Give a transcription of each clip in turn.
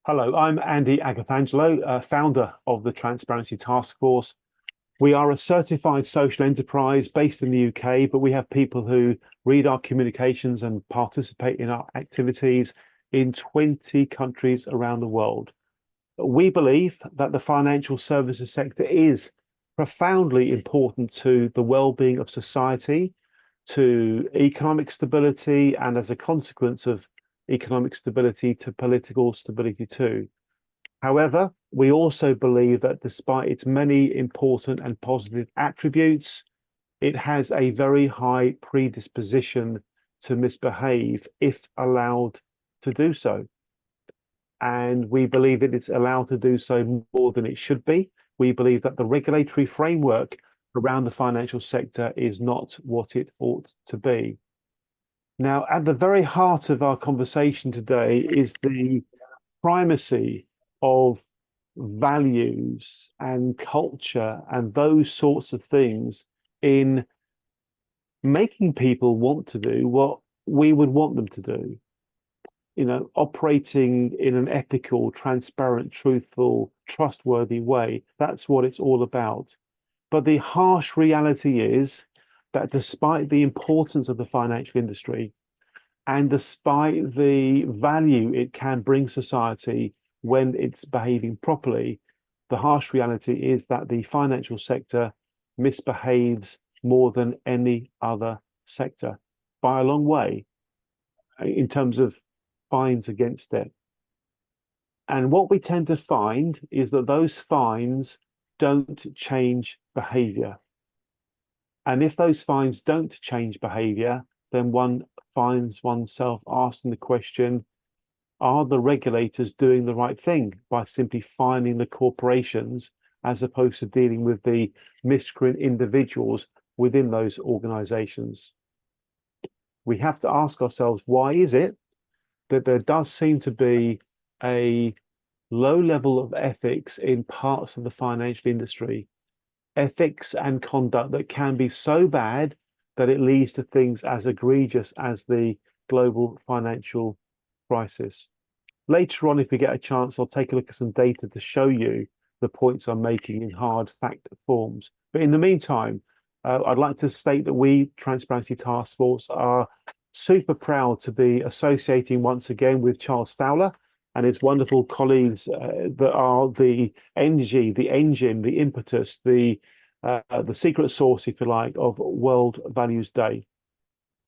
Hello, I'm Andy Agafangelo, founder of the Transparency Task Force. We are a certified social enterprise based in the UK, but we have people who read our communications and participate in our activities in 20 countries around the world. We believe that the financial services sector is profoundly important to the well-being of society, to economic stability, and as a consequence of economic stability, to political stability too. However, we also believe that despite its many important and positive attributes, it has a very high predisposition to misbehave if allowed to do so. And we believe that it's allowed to do so more than it should be. We believe that the regulatory framework around the financial sector is not what it ought to be. Now, at the very heart of our conversation today is the primacy of values and culture and those sorts of things in making people want to do what we would want them to do. Operating in an ethical, transparent, truthful, trustworthy way. That's what it's all about. But the harsh reality is that despite the importance of the financial industry and despite the value it can bring society when it's behaving properly, the harsh reality is that the financial sector misbehaves more than any other sector by a long way in terms of fines against it. And what we tend to find is that those fines don't change behavior. And if those fines don't change behavior, then one finds oneself asking the question, are the regulators doing the right thing by simply fining the corporations as opposed to dealing with the miscreant individuals within those organizations? We have to ask ourselves, why is it that there does seem to be a low level of ethics in parts of the financial industry, ethics and conduct that can be so bad that it leads to things as egregious as the global financial crisis. Later on, if we get a chance, I'll take a look at some data to show you the points I'm making in hard fact forms. But in the meantime, I'd like to state that we, Transparency Task Force, are super proud to be associating once again with Charles Fowler and his wonderful colleagues that are the energy, the engine, the impetus, the secret sauce, if you like, of World Values Day.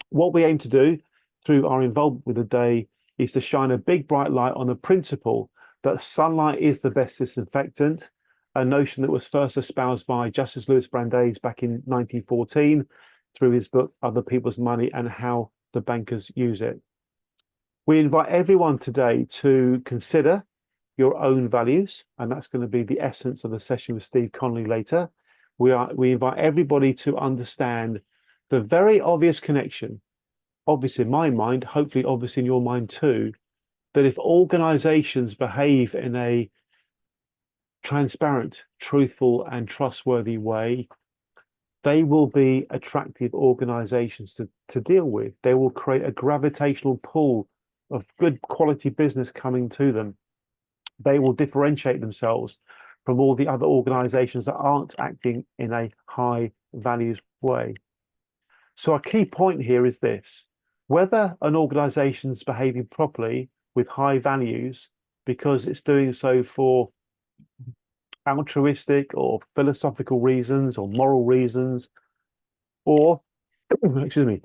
What we aim to do through our involvement with the day is to shine a big bright light on the principle that sunlight is the best disinfectant, a notion that was first espoused by Justice Louis Brandeis back in 1914 through his book Other People's Money and How the Bankers Use It. We invite everyone today to consider your own values, and that's going to be the essence of the session with Steve Connolly later. We invite everybody to understand the very obvious connection, obvious in my mind, hopefully obvious in your mind too, that if organizations behave in a transparent, truthful, and trustworthy way, they will be attractive organizations to deal with. They will create a gravitational pull of good quality business coming to them. They will differentiate themselves from all the other organizations that aren't acting in a high values way. So our key point here is this: whether an organization is behaving properly with high values because it's doing so for altruistic or philosophical reasons or moral reasons, or excuse me,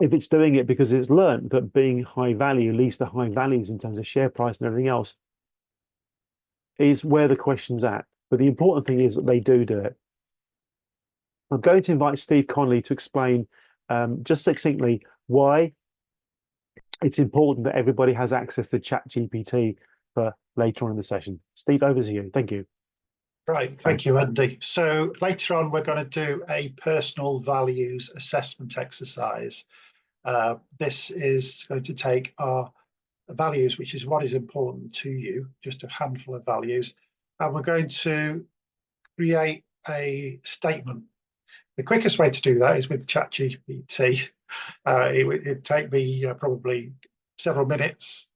if it's doing it because it's learned that being high value leads to high values in terms of share price and everything else, is where the question's at. But the important thing is that they do it. I'm going to invite Steve Connolly to explain just succinctly why it's important that everybody has access to ChatGPT for later on in the session. Steve, over to you. Thank you. Right, thank you, Andy. So later on, we're going to do a personal values assessment exercise. This is going to take our values, which is what is important to you, just a handful of values, and we're going to create a statement. The quickest way to do that is with ChatGPT. It'd take me probably several minutes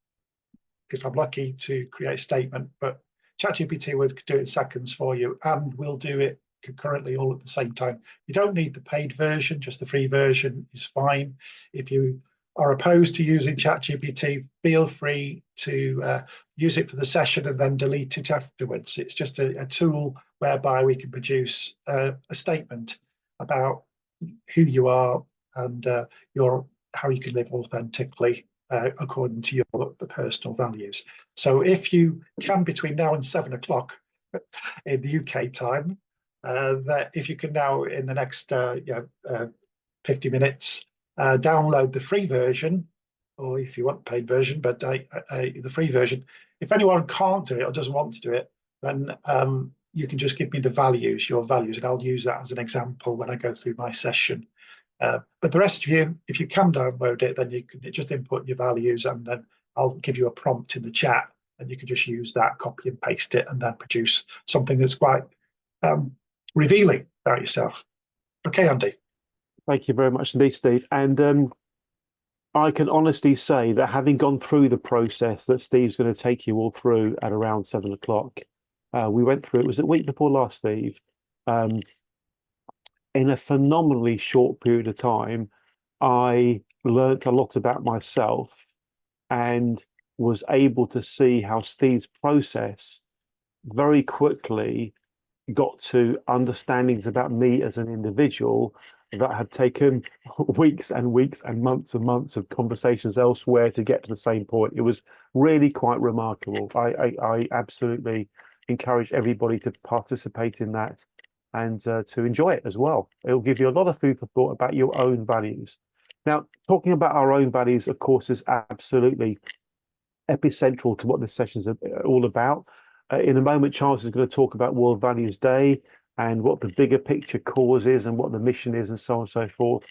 if I'm lucky, to create a statement, but ChatGPT would do it in seconds for you, and will do it concurrently all at the same time. You don't need the paid version, just the free version is fine. If you are opposed to using ChatGPT, feel free to use it for the session and then delete it afterwards. It's just a tool whereby we can produce a statement about who you are and how you can live authentically according to your personal values. So if you can, between now and 7 o'clock in the UK time, that if you can now in the next 50 minutes download the free version, or if you want the paid version, but the free version. If anyone can't do it or doesn't want to do it, then you can just give me the values, your values, and I'll use that as an example when I go through my session. But the rest of you, if you can download it, then you can just input your values, and then I'll give you a prompt in the chat, and you can just use that, copy and paste it, and then produce something that's quite revealing about yourself. Okay, Andy. Thank you very much indeed, Steve. And I can honestly say that having gone through the process that Steve's going to take you all through at around 7 o'clock, we went through, it was a week before last, Steve, in a phenomenally short period of time, I learnt a lot about myself and was able to see how Steve's process very quickly got to understandings about me as an individual that had taken weeks and weeks and months of conversations elsewhere to get to the same point. It was really quite remarkable. I absolutely encourage everybody to participate in that and to enjoy it as well. It'll give you a lot of food for thought about your own values. Now, talking about our own values, of course, is absolutely epicentral to what this session is all about. In a moment, Charles is going to talk about World Values Day and what the bigger picture cause is and what the mission is and so on and so forth.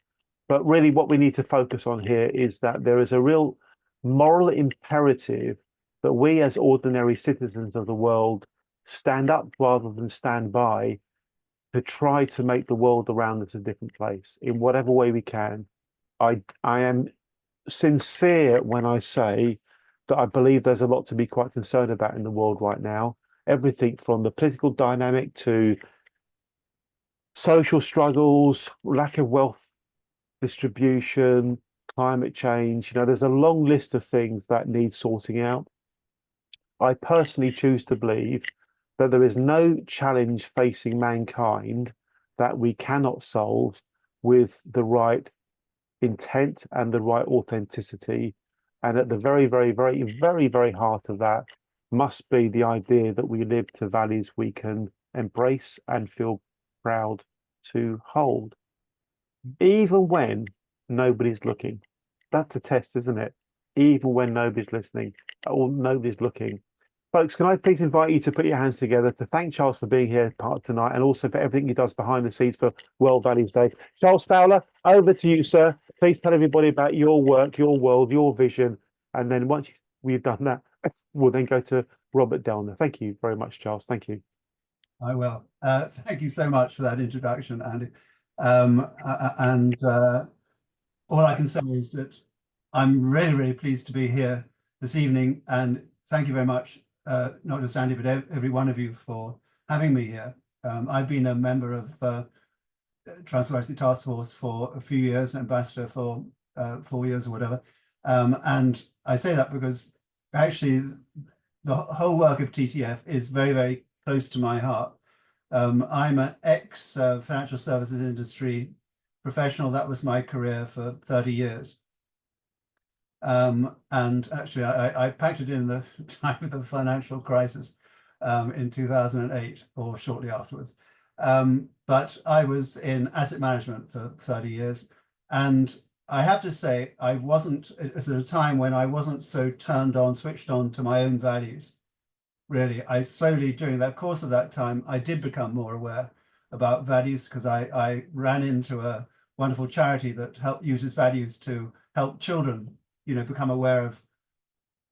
But really what we need to focus on here is that there is a real moral imperative that we as ordinary citizens of the world stand up rather than stand by to try to make the world around us a different place in whatever way we can. I am sincere when I say that I believe there's a lot to be quite concerned about in the world right now. Everything from the political dynamic to social struggles, lack of wealth distribution, climate change. You know, there's a long list of things that need sorting out. I personally choose to believe that there is no challenge facing mankind that we cannot solve with the right intent and the right authenticity. And at the very, very, very, very, very heart of that must be the idea that we live to values we can embrace and feel proud to hold, even when nobody's looking. That's a test, isn't it? Even when nobody's listening or nobody's looking. Folks, can I please invite you to put your hands together to thank Charles for being here part tonight and also for everything he does behind the scenes for World Values Day. Charles Fowler, over to you, sir. Please tell everybody about your work, your world, your vision. And then once we've done that, we'll then go to Robert Delner. Thank you very much, Charles. Thank you. I will. Thank you so much for that introduction, Andy. All I can say is that I'm really, really pleased to be here this evening. And thank you very much, not just Andy, but every one of you for having me here. I've been a member of Transatlantic Task Force for a few years, ambassador for 4 years or whatever. And I say that because actually the whole work of TTF is very, very close to my heart. I'm an ex-financial services industry professional. That was my career for 30 years. And actually, I packed it in the time of the financial crisis in 2008 or shortly afterwards. But I was in asset management for 30 years. And I have to say, it was at a time when I wasn't so switched on to my own values. Really, I slowly, during that course of that time, I did become more aware about values because I ran into a wonderful charity that uses values to help children, become aware of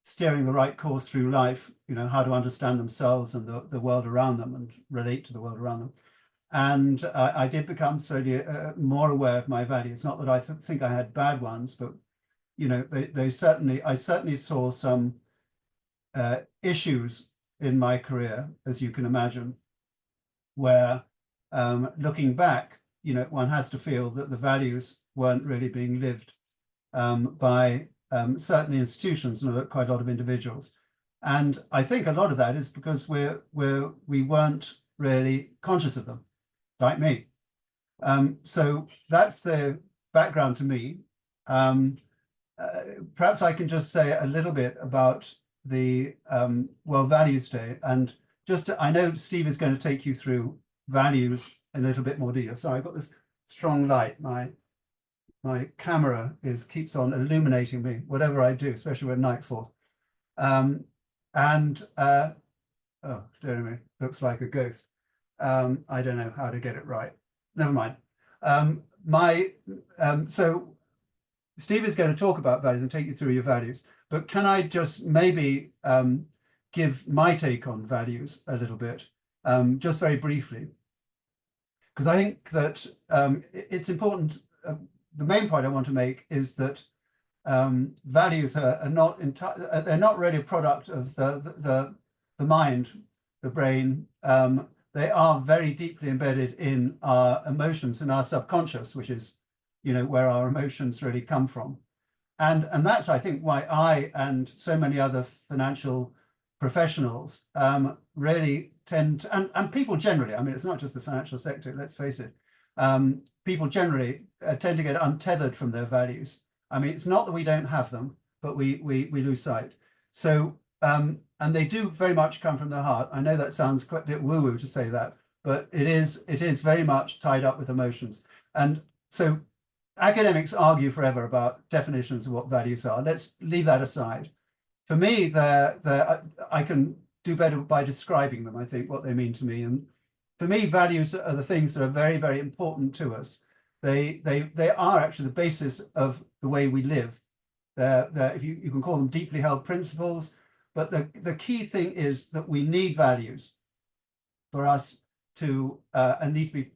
steering the right course through life, how to understand themselves and the world around them and relate to the world around them. And I did become slowly more aware of my values. Not that I think I had bad ones, but I certainly saw some issues in my career, as you can imagine, where looking back, one has to feel that the values weren't really being lived by certainly institutions and quite a lot of individuals. And I think a lot of that is because we weren't really conscious of them, like me. So that's the background to me. Perhaps I can just say a little bit about the World Values Day, and I know Steve is going to take you through values in a little bit more detail. So I've got this strong light. My camera keeps on illuminating me, whatever I do, especially when night falls. Oh, dear me, looks like a ghost. I don't know how to get it right. Never mind. So Steve is going to talk about values and take you through your values, but can I just maybe give my take on values a little bit, just very briefly? Because I think that it's important. The main point I want to make is that values are not they're not really a product of the mind, the brain. They are very deeply embedded in our emotions, in our subconscious, which is, where our emotions really come from. And that's, I think, why I and so many other financial professionals really tend to, and people generally, I mean, it's not just the financial sector, let's face it, people generally tend to get untethered from their values. I mean, it's not that we don't have them, but we lose sight. So, and they do very much come from the heart. I know that sounds quite a bit woo-woo to say that, but it is very much tied up with emotions. And so academics argue forever about definitions of what values are. Let's leave that aside. For me, I can do better by describing them, I think, what they mean to me. And for me, values are the things that are very, very important to us. They are actually the basis of the way we live. If you can call them deeply held principles, but the key thing is that we need values for us to and need to be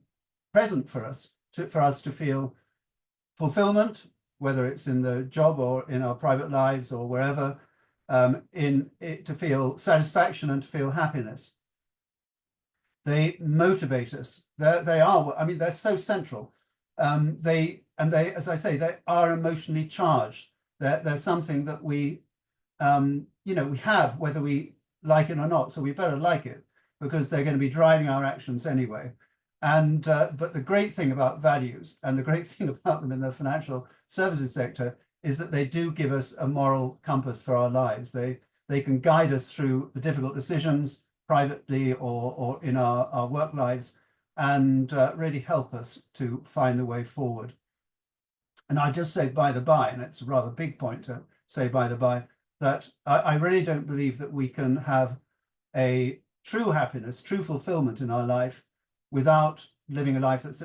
present for us to feel fulfillment, whether it's in the job or in our private lives or wherever, to feel satisfaction and to feel happiness. They motivate us. They are. I mean, they're so central. They, as I say, they are emotionally charged. They're something that we have, whether we like it or not. So we better like it because they're going to be driving our actions anyway. And but the great thing about values and the great thing about them in the financial services sector is that they do give us a moral compass for our lives. They can guide us through the difficult decisions privately or in our work lives, and really help us to find the way forward. And I just say by the by, and it's a rather big point to say by the by, that I really don't believe that we can have a true happiness, true fulfillment in our life without living a life that's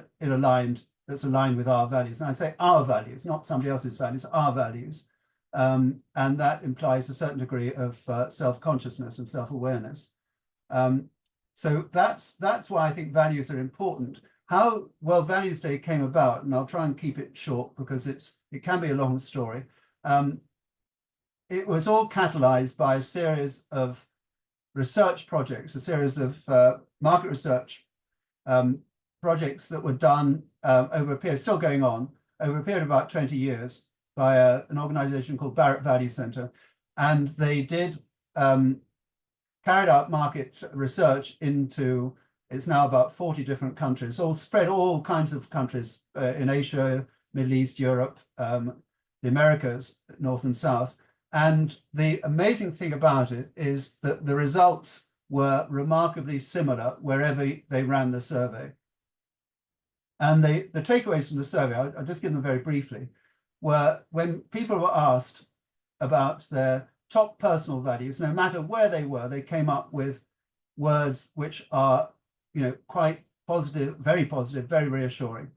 aligned with our values. And I say our values, not somebody else's values, our values. And that implies a certain degree of self-consciousness and self-awareness. So that's why I think values are important. How World Values Day came about, and I'll try and keep it short because it can be a long story. It was all catalyzed by a series of research projects, a series of market research projects that were done over a period, still going on, over a period of about 20 years by an organization called Barrett Value Center. And they did carried out market research into, it's now about 40 different countries, all spread all kinds of countries in Asia, Middle East, Europe, the Americas, North and South. And the amazing thing about it is that the results were remarkably similar wherever they ran the survey. And the takeaways from the survey, I'll just give them very briefly, were when people were asked about their top personal values, no matter where they were, they came up with words which are, quite positive, very reassuring.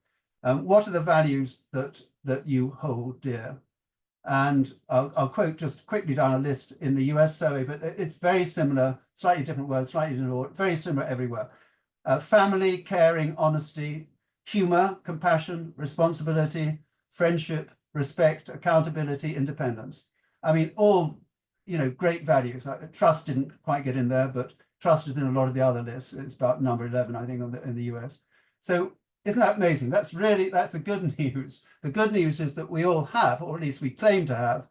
What are the values that you hold dear? And I'll quote just quickly down a list in the US survey, but it's very similar, slightly different words, slightly different order, very similar everywhere. Family, caring, honesty, humor, compassion, responsibility, friendship, respect, accountability, independence. I mean, all great values. Trust didn't quite get in there, but trust is in a lot of the other lists. It's about number 11, I think, in the US. So isn't that amazing? That's the good news. The good news is that we all have, or at least we claim to have,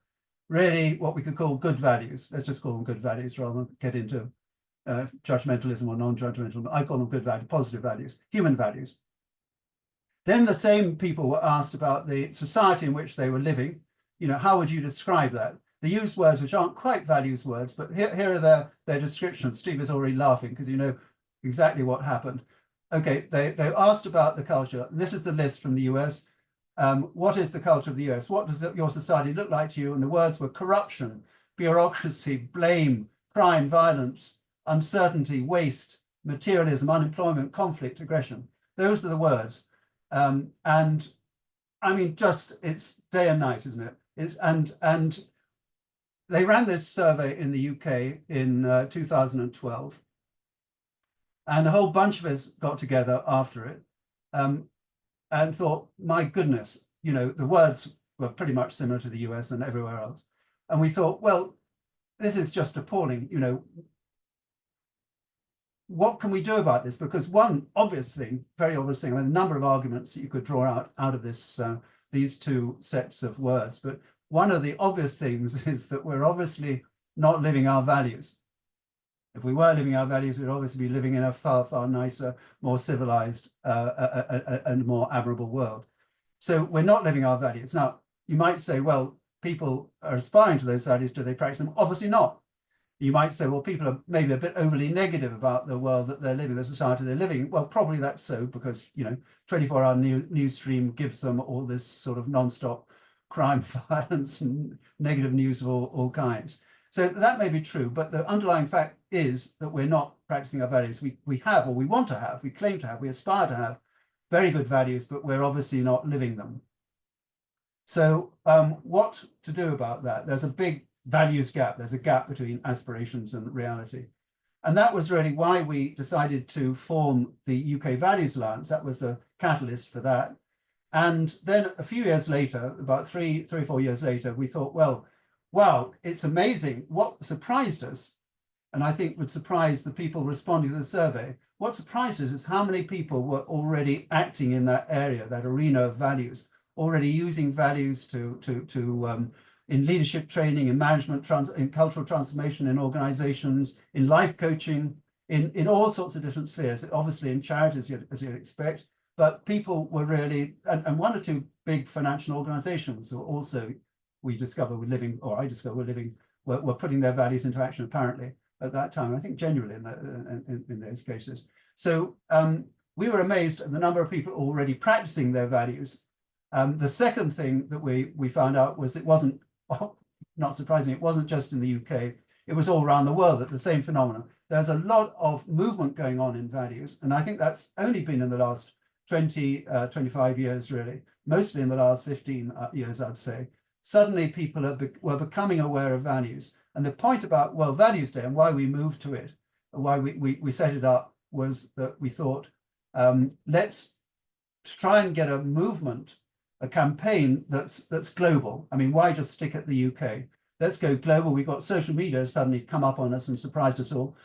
really what we could call good values. Let's just call them good values rather than get into judgmentalism or non-judgmental. I call them good values, positive values, human values. Then the same people were asked about the society in which they were living. How would you describe that? They use words which aren't quite values words, but here are their descriptions. Steve is already laughing because you know exactly what happened. Okay, they asked about the culture. This is the list from the US. What is the culture of the US? What does your society look like to you? And the words were corruption, bureaucracy, blame, crime, violence, uncertainty, waste, materialism, unemployment, conflict, aggression. Those are the words. And I mean, it's day and night, isn't it? And they ran this survey in the UK in 2012. And a whole bunch of us got together after it and thought, my goodness, the words were pretty much similar to the US and everywhere else. And we thought, well, this is just appalling. What can we do about this? Because one obvious thing, very obvious thing, I mean, a number of arguments that you could draw out of this, these two sets of words. But one of the obvious things is that we're obviously not living our values. If we were living our values, we'd obviously be living in a far, far nicer, more civilized and more admirable world. So we're not living our values. Now, you might say, well, people are aspiring to those values. Do they practice them? Obviously not. You might say, well, people are maybe a bit overly negative about the world that they're living, the society they're living. Well, probably that's so because, 24-hour news stream gives them all this sort of nonstop crime, violence, and negative news of all kinds. So that may be true, but the underlying fact is that we're not practicing our values. We have, or we want to have, we claim to have, we aspire to have very good values, but we're obviously not living them. So what to do about that? There's a big values gap. There's a gap between aspirations and reality. And that was really why we decided to form the UK Values Alliance. That was the catalyst for that. And then a few years later, about three or 4 years later, we thought, well, wow, it's amazing. What surprised us, and I think would surprise the people responding to the survey, what surprised us is how many people were already acting in that area, that arena of values, already using values in leadership training, in management, in cultural transformation, in organizations, in life coaching, in all sorts of different spheres, obviously in charities, as you'd expect, but people were really, and one or two big financial organizations who also I discovered were living, were putting their values into action apparently at that time, I think genuinely in those cases. So we were amazed at the number of people already practicing their values. The second thing that we found out was it wasn't, not surprisingly, it wasn't just in the UK, it was all around the world, that the same phenomenon. There's a lot of movement going on in values, and I think that's only been in the last 20, 25 years really, mostly in the last 15 years, I'd say. Suddenly people were becoming aware of values. And the point about World Values Day and why we moved to it, why we set it up, was that we thought, let's try and get a movement, a campaign that's global. I mean, why just stick at the UK? Let's go global. We've got social media suddenly come up on us and surprised us all.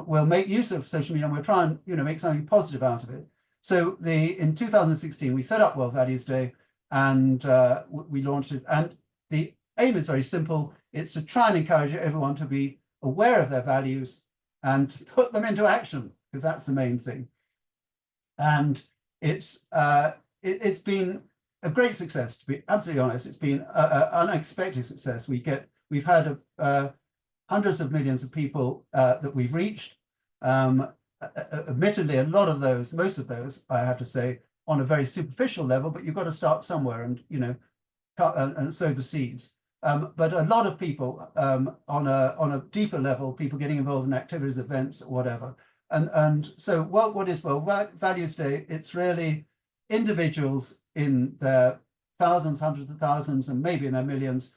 We'll make use of social media and we'll try and make something positive out of it. So in 2016, we set up World Values Day and we launched it. And the aim is very simple. It's to try and encourage everyone to be aware of their values and put them into action, because that's the main thing. And it's been a great success, to be absolutely honest. It's been an unexpected success. We've had hundreds of millions of people that we've reached. Admittedly, a lot of those, most of those, I have to say, on a very superficial level, but you've got to start somewhere and and sow the seeds. But a lot of people on a deeper level, people getting involved in activities, events, whatever. And so what is World Values Day? It's really individuals in their thousands, hundreds of thousands, and maybe in their millions,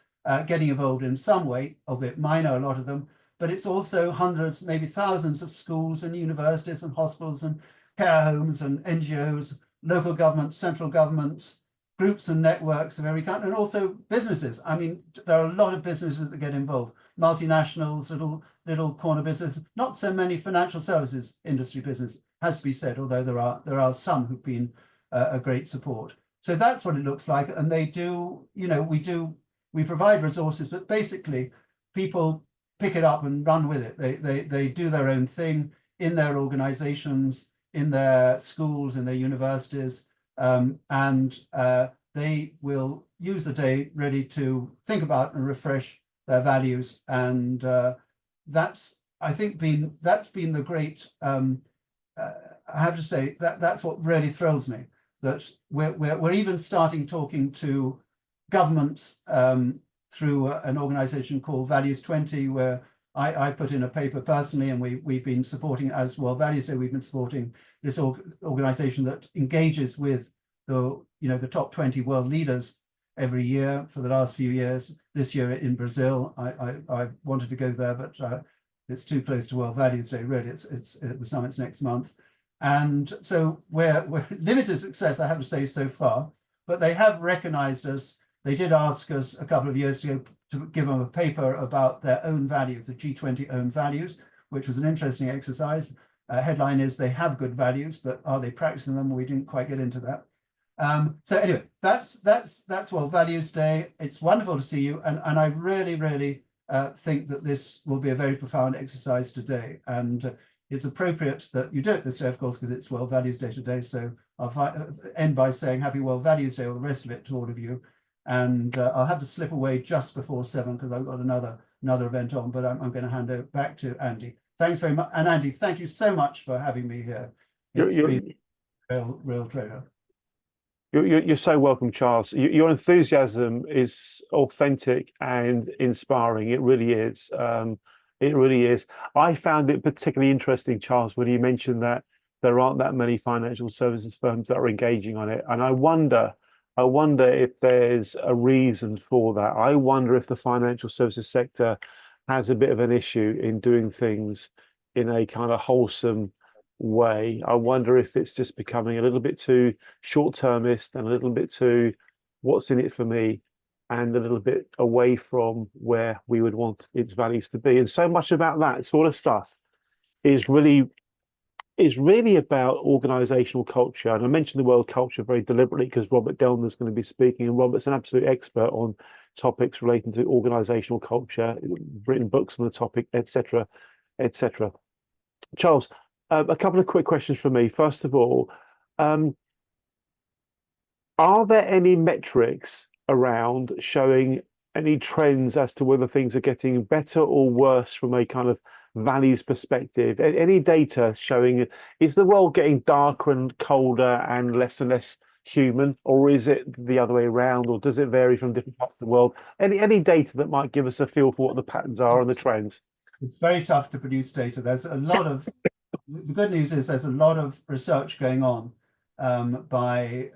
getting involved in some way, albeit minor, a lot of them. But it's also hundreds, maybe thousands of schools and universities and hospitals and care homes and NGOs, local governments, central governments, groups and networks of every kind, and also businesses. I mean, there are a lot of businesses that get involved. multinationals, little corner business, not so many financial services industry business, has to be said, although there are some who've been a great support. So that's what it looks like. And they do, we provide resources, but basically people pick it up and run with it. They do their own thing in their organizations, in their schools, in their universities, and they will use the day really to think about and refresh their values. And that's, I think, been the great, I have to say that's what really thrills me, that we're even starting talking to governments through an organization called Values 20, where I put in a paper personally, and we've been supporting, as World Values Day, we've been supporting this organization that engages with the top 20 world leaders every year for the last few years. This year in Brazil, I wanted to go there, but it's too close to World Values Day. Really, it's the summit's next month, and so we're limited success, I have to say, so far. But they have recognised us. They did ask us a couple of years ago to give them a paper about their own values, the G20 own values, which was an interesting exercise. Headline is they have good values, but are they practicing them? We didn't quite get into that. So anyway, that's World Values Day. It's wonderful to see you, and I really think that this will be a very profound exercise today, and it's appropriate that you do it this day, of course, because it's World Values Day today. So I'll end by saying Happy World Values Day, or the rest of it, to all of you. And I'll have to slip away just before 7 because I've got another event on, but I'm going to hand it back to Andy. Thanks very much. And Andy, thank you so much for having me here. It's been a real treasure. You're so welcome, Charles. Your enthusiasm is authentic and inspiring. It really is. It really is. I found it particularly interesting, Charles, when you mentioned that there aren't that many financial services firms that are engaging on it. And I wonder if there's a reason for that. I wonder if the financial services sector has a bit of an issue in doing things in a kind of wholesome way. I wonder if it's just becoming a little bit too short-termist and a little bit too what's in it for me, and a little bit away from where we would want its values to be. And so much about that sort of stuff is really about organizational culture. And I mentioned the word culture very deliberately because Robert Delner is going to be speaking, and Robert's an absolute expert on topics relating to organizational culture, written books on the topic, etc., etc. Charles, a couple of quick questions from me. First of all, are there any metrics around showing any trends as to whether things are getting better or worse from a kind of values perspective? Any data showing, is the world getting darker and colder and less human, or is it the other way around, or does it vary from different parts of the world? Any data that might give us a feel for what the patterns are and the trends? It's very tough to produce data. There's a lot of the good news is there's a lot of research going on by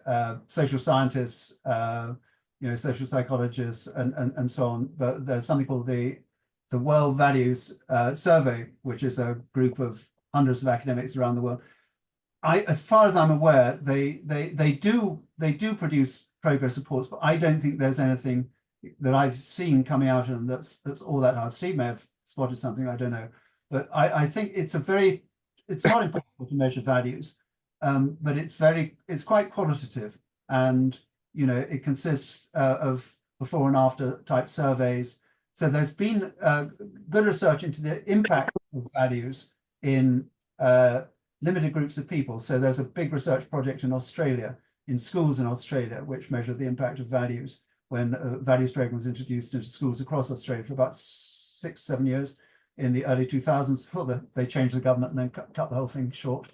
social scientists, social psychologists, and so on. But there's something called the World Values Survey, which is a group of hundreds of academics around the world. As far as I'm aware, they do produce progress reports, but I don't think there's anything that I've seen coming out of them that's all that hard. Steve may have spotted something, I don't know, but I think it's not impossible to measure values, but it's quite qualitative, and it consists of before and after type surveys. So there's been good research into the impact of values in limited groups of people. So there's a big research project in Australia, in schools in Australia, which measured the impact of values when a values program was introduced into schools across Australia for about 6-7 years in the early 2000s. Before they changed the government and then cut the whole thing short.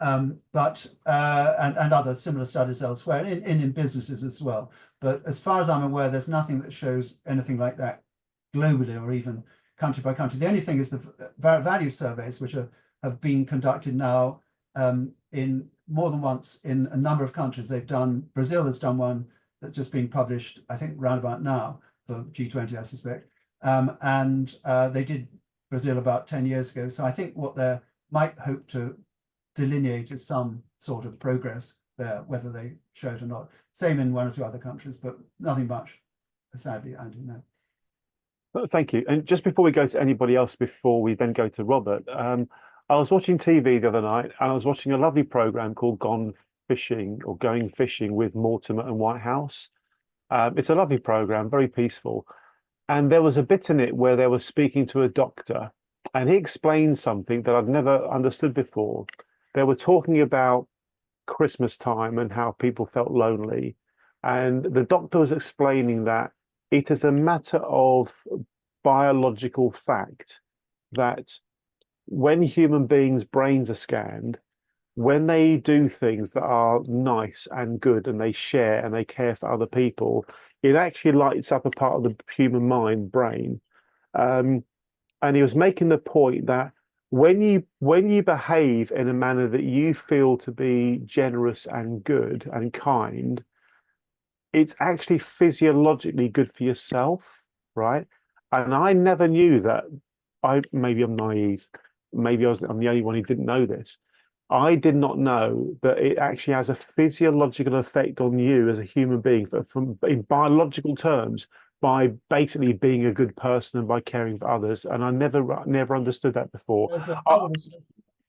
And other similar studies elsewhere, in businesses as well. But as far as I'm aware, there's nothing that shows anything like that globally or even country by country. The only thing is the value surveys, which have been conducted now in more than once in a number of countries. Brazil has done one that's just being published, I think, round about now for G20, I suspect. And they did Brazil about 10 years ago. So I think what they might hope to delineate is some sort of progress there, whether they show it or not. Same in 1 or 2 other countries, but nothing much, sadly, Andy, no. Thank you. And just before we go to anybody else, before we then go to Robert, I was watching TV the other night and I was watching a lovely program called Gone Fishing or Going Fishing with Mortimer and Whitehouse. It's a lovely program, very peaceful. And there was a bit in it where they were speaking to a doctor and he explained something that I'd never understood before. They were talking about Christmas time and how people felt lonely. And the doctor was explaining that it is a matter of biological fact that when human beings' brains are scanned, when they do things that are nice and good and they share and they care for other people, it actually lights up a part of the human mind, brain. And he was making the point that when you behave in a manner that you feel to be generous and good and kind, it's actually physiologically good for yourself, right? And I never knew that. Maybe I'm naive. Maybe I'm the only one who didn't know this. I did not know that it actually has a physiological effect on you as a human being, from in biological terms, by basically being a good person and by caring for others. And I never understood that before.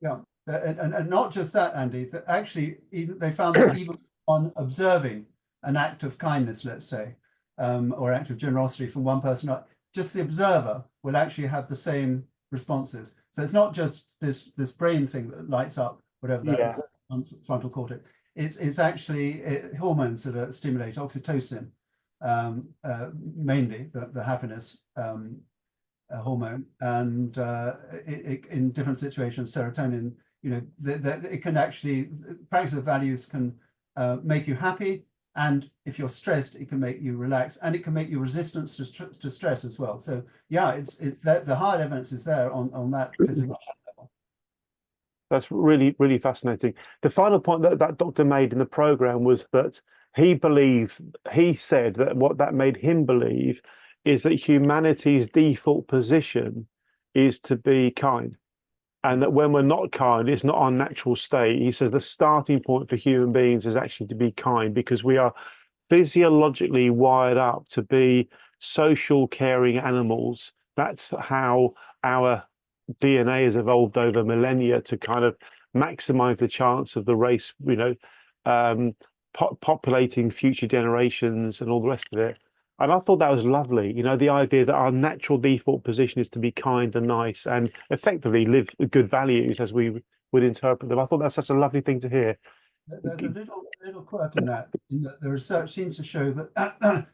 Yeah, and not just that, Andy. That actually, even they found that even on observing an act of kindness, let's say, or act of generosity from one person, just the observer will actually have the same responses. So it's not just this brain thing that lights up, whatever that is, frontal cortex. It's actually hormones that stimulate oxytocin, mainly the happiness hormone, and in different situations, serotonin. You know, it can actually, practice of values can make you happy, and if you're stressed, it can make you relax, and it can make you resistant to stress as well. So yeah, it's that the hard evidence is there on that physical level. That's really, really fascinating. The final point that doctor made in the program was that he said that what that made him believe is that humanity's default position is to be kind. And that when we're not kind, it's not our natural state. He says the starting point for human beings is actually to be kind because we are physiologically wired up to be social, caring animals. That's how our DNA has evolved over millennia to kind of maximize the chance of the race, populating future generations and all the rest of it. And I thought that was lovely. The idea that our natural default position is to be kind and nice and effectively live good values as we would interpret them. I thought that's such a lovely thing to hear. There's a little quirk in that the research seems to show that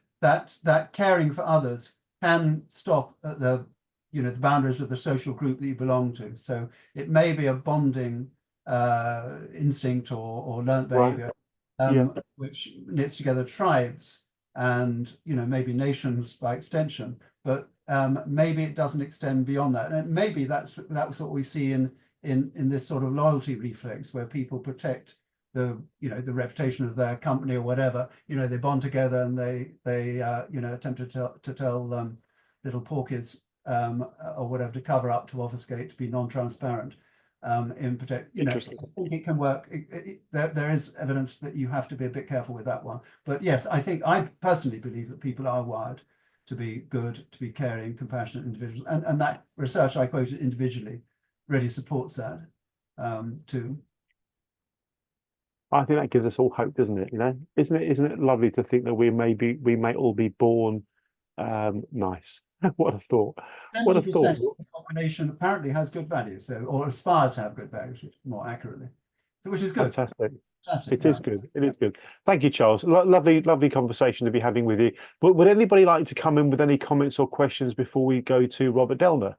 that caring for others can stop at the boundaries of the social group that you belong to. So it may be a bonding instinct or learned behavior, which knits together tribes and maybe nations by extension, but maybe it doesn't extend beyond that. And maybe that's what we see in this sort of loyalty reflex, where people protect the reputation of their company or whatever. They bond together and they attempt to tell little porkies or whatever to cover up, to obfuscate, to be non-transparent. In protect, I think it can work. There is evidence that you have to be a bit careful with that one. But yes, I personally believe that people are wired to be good, to be caring, compassionate individuals, and that research I quoted individually really supports that too. I think that gives us all hope, doesn't it? Isn't it lovely to think that we may all be born nice? What a thought! What a thought! The population apparently has good values, or aspires to have good values, more accurately, which is good. Fantastic. It is good. It is good. Thank you, Charles. Lovely conversation to be having with you. But would anybody like to come in with any comments or questions before we go to Robert Delner,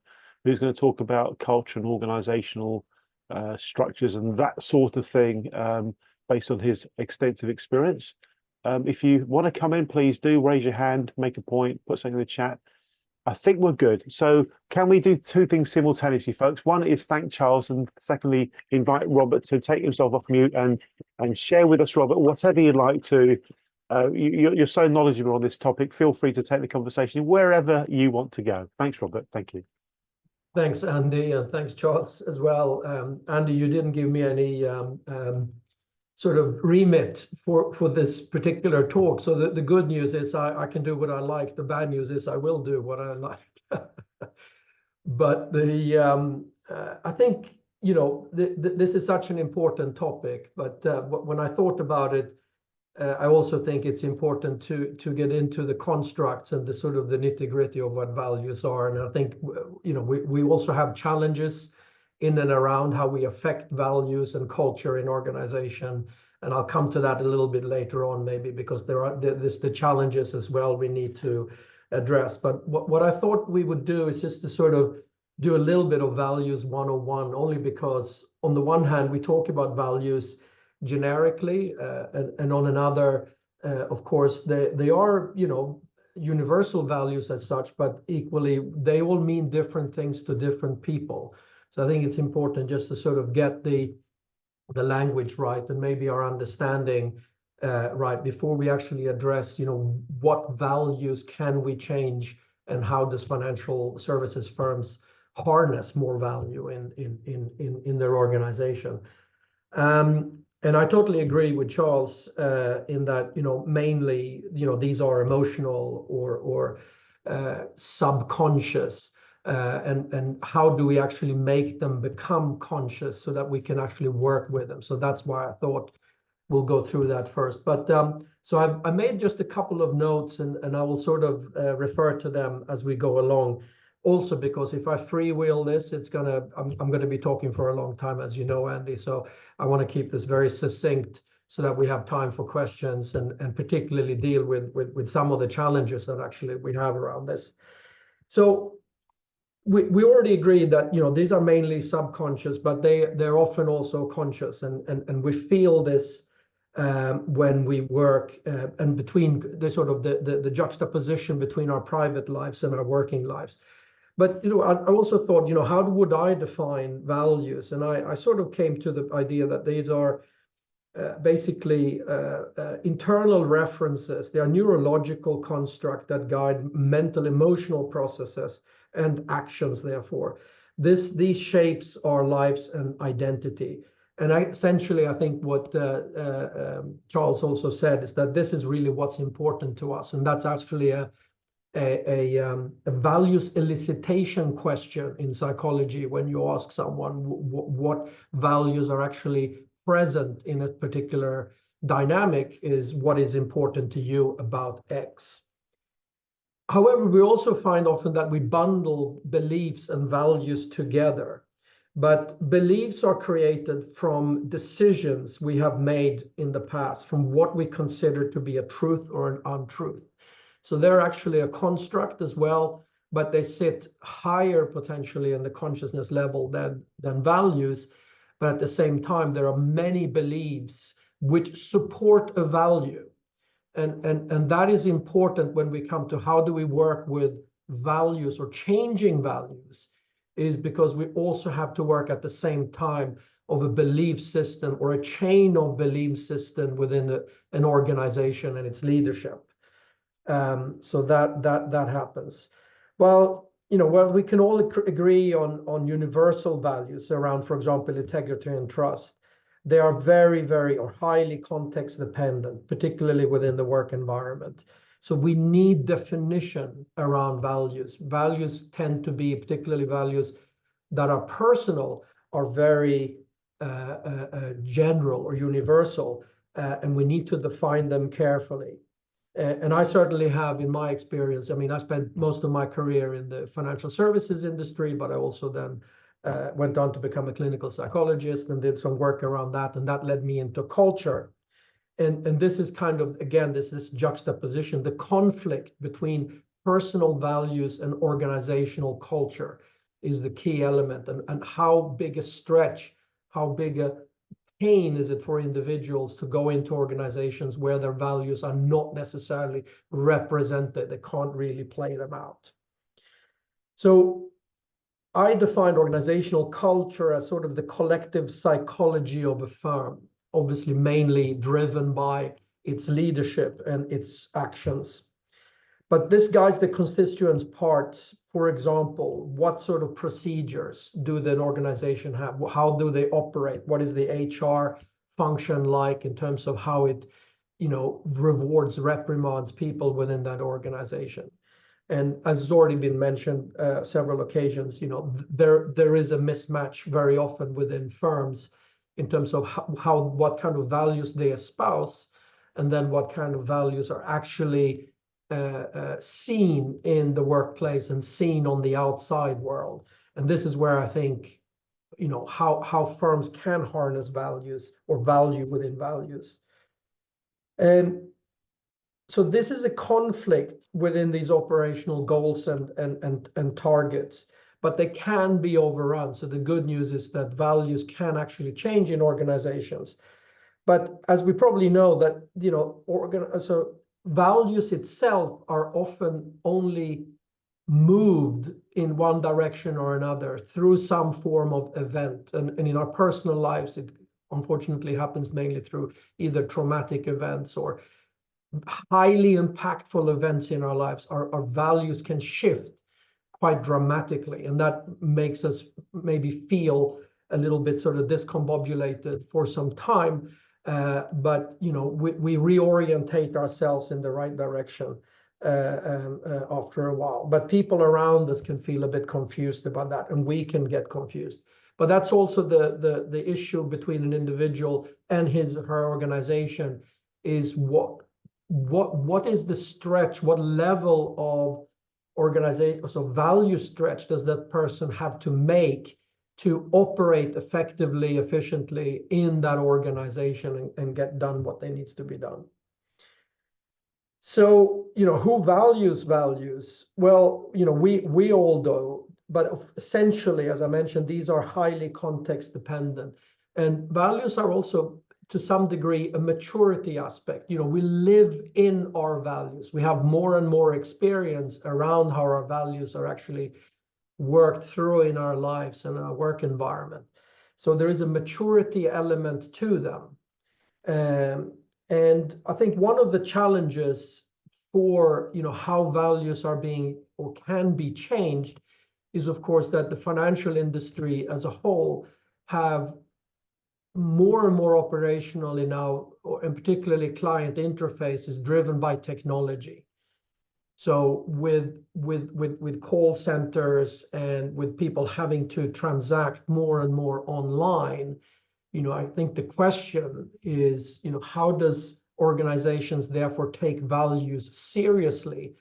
who's going to talk about culture and organizational structures and that sort of thing, based on his extensive experience? If you want to come in, please do raise your hand, make a point, put something in the chat. I think we're good. So can we do two things simultaneously, folks? One is thank Charles, and secondly, invite Robert to take himself off mute and share with us, Robert, whatever you'd like to. You're so knowledgeable on this topic. Feel free to take the conversation wherever you want to go. Thanks, Robert. Thank you. Thanks, Andy, and thanks, Charles, as well. Andy, you didn't give me any sort of remit for this particular talk. So the good news is I can do what I like. The bad news is I will do what I like. But I think, you know, this is such an important topic. But when I thought about it, I also think it's important to get into the constructs and the sort of the nitty-gritty of what values are. And I think, you know, we also have challenges in and around how we affect values and culture in organization. And I'll come to that a little bit later on, maybe, because there's the challenges as well we need to address. But what I thought we would do is just to sort of do a little bit of values 101, only because on the one hand, we talk about values generically, and on another, of course, they are, you know, universal values as such, but equally, they will mean different things to different people. So I think it's important just to sort of get the language right and maybe our understanding right before we actually address, you know, what values can we change and how does financial services firms harness more value in their organization. And I totally agree with Charles in that, you know, mainly, you know, these are emotional or subconscious. And how do we actually make them become conscious so that we can actually work with them? So that's why I thought we'll go through that first. But so I made just a couple of notes, and I will sort of refer to them as we go along. Also, because if I freewheel this, I'm gonna be talking for a long time, as you know, Andy. So I want to keep this very succinct so that we have time for questions and particularly deal with some of the challenges that actually we have around this. So we already agreed that, you know, these are mainly subconscious, but they're often also conscious, and we feel this when we work and between the sort of the juxtaposition between our private lives and our working lives. But, you know, I also thought, you know, how would I define values? And I sort of came to the idea that these are basically internal references. They are neurological construct that guide mental, emotional processes and actions, therefore. These shapes our lives and identity. And essentially, I think what Charles also said is that this is really what's important to us. And that's actually a values elicitation question in psychology. When you ask someone what values are actually present in a particular dynamic, is what is important to you about X. However, we also find often that we bundle beliefs and values together. But beliefs are created from decisions we have made in the past, from what we consider to be a truth or an untruth. So they're actually a construct as well, but they sit higher potentially in the consciousness level than values. But at the same time, there are many beliefs which support a value. And that is important when we come to how do we work with values or changing values, is because we also have to work at the same time of a belief system or a chain of belief system within an organization and its leadership. So that happens. Well, you know, well, we can all agree on universal values around, for example, integrity and trust. They are very, very or highly context dependent, particularly within the work environment. So we need definition around values. Values tend to be, particularly values that are personal, are very general or universal, and we need to define them carefully. And I certainly have, in my experience, I mean, I spent most of my career in the financial services industry, but I also then went on to become a clinical psychologist and did some work around that, and that led me into culture. And this is kind of, again, this juxtaposition, the conflict between personal values and organizational culture is the key element. And how big a stretch, how big a pain is it for individuals to go into organizations where their values are not necessarily represented? They can't really play them out. So I defined organizational culture as sort of the collective psychology of a firm, obviously mainly driven by its leadership and its actions. But this guides the constituent parts. For example, what sort of procedures do the organization have? How do they operate? What is the HR function like in terms of how it, rewards, reprimands people within that organization. And as has already been mentioned several occasions, there is a mismatch very often within firms in terms of what kind of values they espouse, and then what kind of values are actually seen in the workplace and seen on the outside world. And this is where I think, how firms can harness values or value within values. And so this is a conflict within these operational goals and targets, but they can be overrun. So the good news is that values can actually change in organizations. But as we probably know that, so values itself are often only moved in one direction or another through some form of event. And in our personal lives, it unfortunately happens mainly through either traumatic events or highly impactful events in our lives. Our values can shift quite dramatically, and that makes us maybe feel a little bit sort of discombobulated for some time. But we reorientate ourselves in the right direction after a while. But people around us can feel a bit confused about that, and we can get confused. But that's also the issue between an individual and his or her organization, is what is the stretch, what level of organization, so value stretch does that person have to make to operate effectively, efficiently in that organization and get done what they needs to be done. So, who values values? Well, we all do, but essentially, as I mentioned, these are highly context dependent, and values are also to some degree a maturity aspect. We live in our values. We have more and more experience around how our values are actually worked through in our lives and our work environment. So there is a maturity element to them. And I think one of the challenges for how values are being or can be changed is, of course, that the financial industry as a whole have more and more operationally now, and particularly client interfaces driven by technology. So with call centers and with people having to transact more and more online, I think the question is, how does organizations therefore take values seriously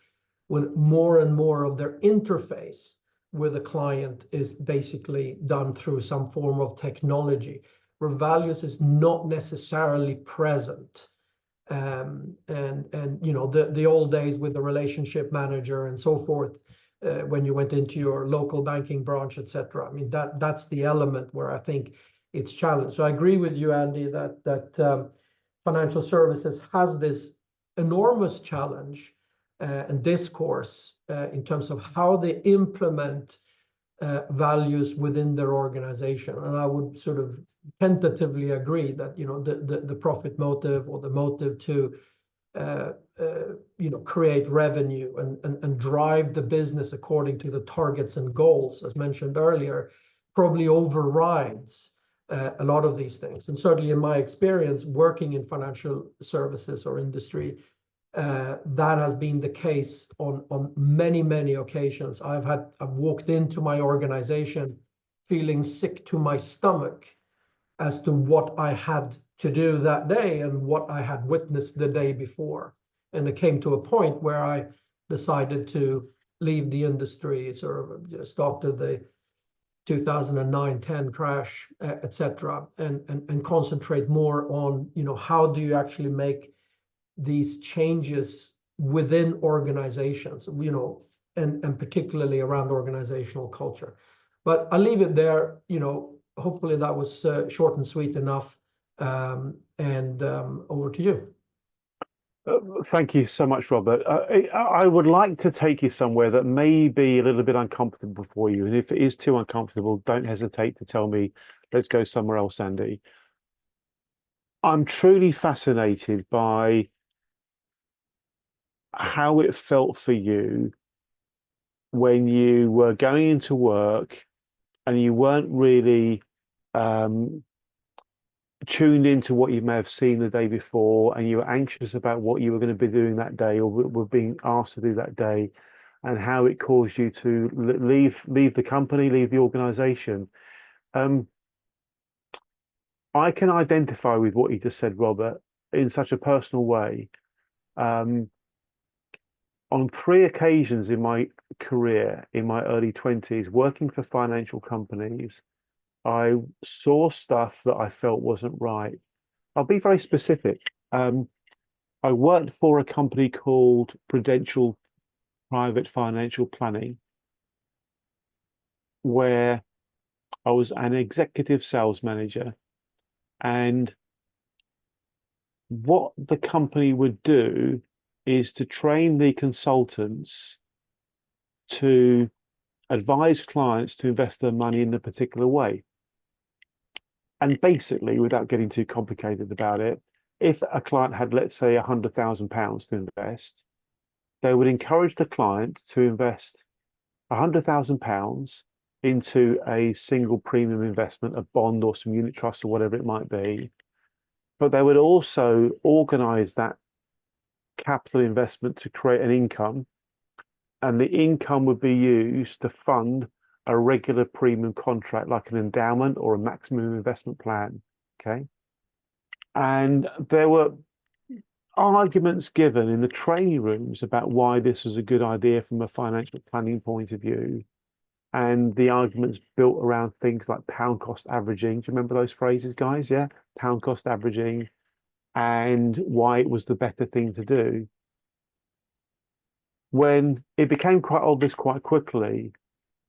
when more and more of their interface with a client is basically done through some form of technology, where values is not necessarily present. And the old days with the relationship manager and so forth, when you went into your local banking branch, etc. I mean, that's the element where I think it's challenged. So I agree with you, Andy, that financial services has this enormous challenge and discourse in terms of how they implement values within their organization. And I would sort of tentatively agree that the profit motive or the motive to create revenue and drive the business according to the targets and goals, as mentioned earlier, probably overrides a lot of these things. And certainly in my experience working in financial services or industry, that has been the case on many occasions. I've walked into my organization feeling sick to my stomach as to what I had to do that day and what I had witnessed the day before. And it came to a point where I decided to leave the industry sort of just after the 2009-10 crash, etc., and concentrate more on, how do you actually make these changes within organizations, and particularly around organizational culture. But I'll leave it there. Hopefully that was short and sweet enough. And over to you. Thank you so much, Robert. I would like to take you somewhere that may be a little bit uncomfortable for you. And if it is too uncomfortable, don't hesitate to tell me, let's go somewhere else, Andy. I'm truly fascinated by how it felt for you when you were going into work and you weren't really tuned into what you may have seen the day before, and you were anxious about what you were going to be doing that day, or were being asked to do that day, and how it caused you to leave the company, leave the organization. I can identify with what you just said, Robert, in such a personal way. On 3 occasions in my career, in my early 20s, working for financial companies, I saw stuff that I felt wasn't right. I'll be very specific. I worked for a company called Prudential Private Financial Planning, where I was an executive sales manager. And what the company would do is to train the consultants to advise clients to invest their money in a particular way. And basically, without getting too complicated about it, if a client had, let's say, £100,000 to invest, they would encourage the client to invest £100,000 into a single premium investment, a bond or some unit trust or whatever it might be. But they would also organize that capital investment to create an income, and the income would be used to fund a regular premium contract like an endowment or a maximum investment plan. Okay. And there were arguments given in the training rooms about why this was a good idea from a financial planning point of view. And the arguments built around things like pound cost averaging. Do you remember those phrases, guys? Yeah. Pound cost averaging, and why it was the better thing to do. When it became quite obvious quite quickly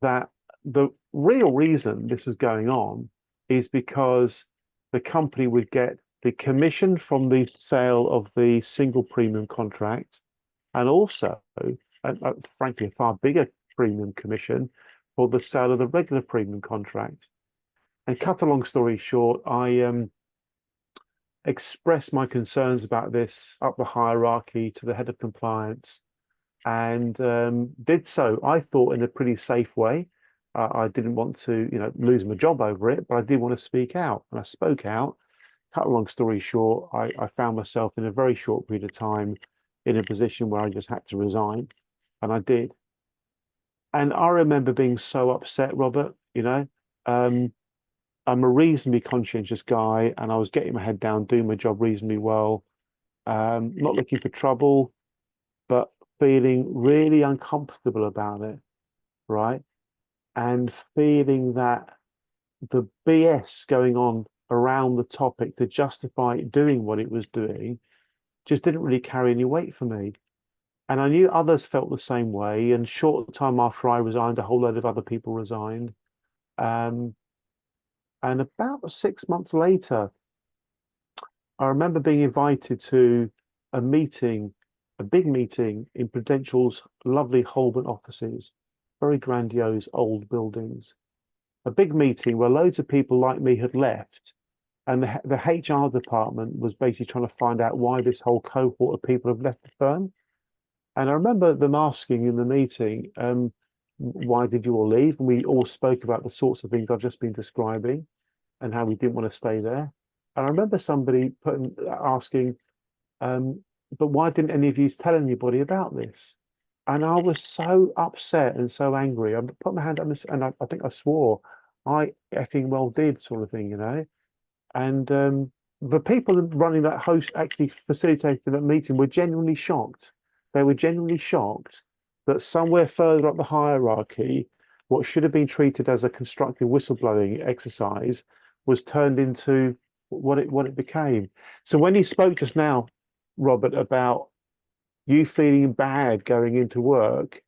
that the real reason this was going on is because the company would get the commission from the sale of the single premium contract, and also, frankly, a far bigger premium commission for the sale of the regular premium contract. And cut a long story short, I expressed my concerns about this up the hierarchy to the head of compliance, and did so, I thought, in a pretty safe way. I didn't want to, lose my job over it, but I did want to speak out, and I spoke out. Cut a long story short, I found myself in a very short period of time in a position where I just had to resign, and I did. And I remember being so upset, Robert. I'm a reasonably conscientious guy, and I was getting my head down, doing my job reasonably well, not looking for trouble, but feeling really uncomfortable about it, right? And feeling that the BS going on around the topic to justify doing what it was doing just didn't really carry any weight for me. And I knew others felt the same way. And short time after I resigned, a whole load of other people resigned. And about 6 months later, I remember being invited to a meeting, a big meeting in Prudential's lovely Holborn offices, very grandiose old buildings. A big meeting where loads of people like me had left, and the HR department was basically trying to find out why this whole cohort of people have left the firm. And I remember them asking in the meeting, why did you all leave? And we all spoke about the sorts of things I've just been describing and how we didn't want to stay there. And I remember somebody asking, but why didn't any of you tell anybody about this? And I was so upset and so angry. I put my hand up and I think I swore, I effing well did, sort of thing, And the people running that host, actually facilitating that meeting, were genuinely shocked. They were genuinely shocked that somewhere further up the hierarchy, what should have been treated as a constructive whistleblowing exercise was turned into what it became. So when you spoke just now, Robert, about you feeling bad going into work,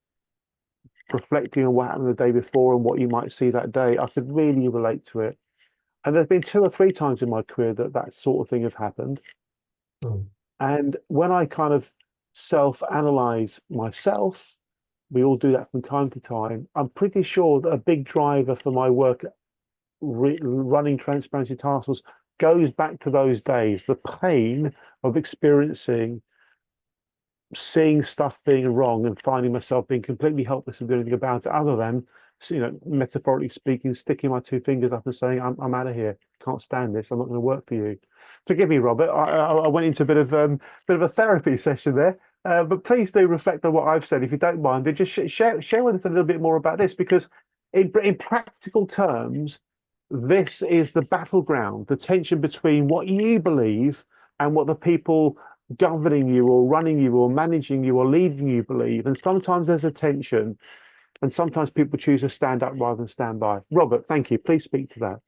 reflecting on what happened the day before and what you might see that day, I could really relate to it. And there's been 2 or 3 times in my career that sort of thing has happened. Mm. And when I kind of self-analyze myself, we all do that from time to time, I'm pretty sure that a big driver for my work running Transparency Task Force goes back to those days, the pain of experiencing, seeing stuff being wrong and finding myself being completely helpless and doing anything about it other than metaphorically speaking, sticking my two fingers up and saying, I'm out of here. Can't stand this. I'm not going to work for you. Forgive me, Robert. I went into a bit of a therapy session there. But please do reflect on what I've said, if you don't mind. And just share with us a little bit more about this, because in practical terms, this is the battleground, the tension between what you believe and what the people governing you or running you or managing you or leading you believe. And sometimes there's a tension, and sometimes people choose to stand up rather than stand by. Robert, thank you. Please speak to that.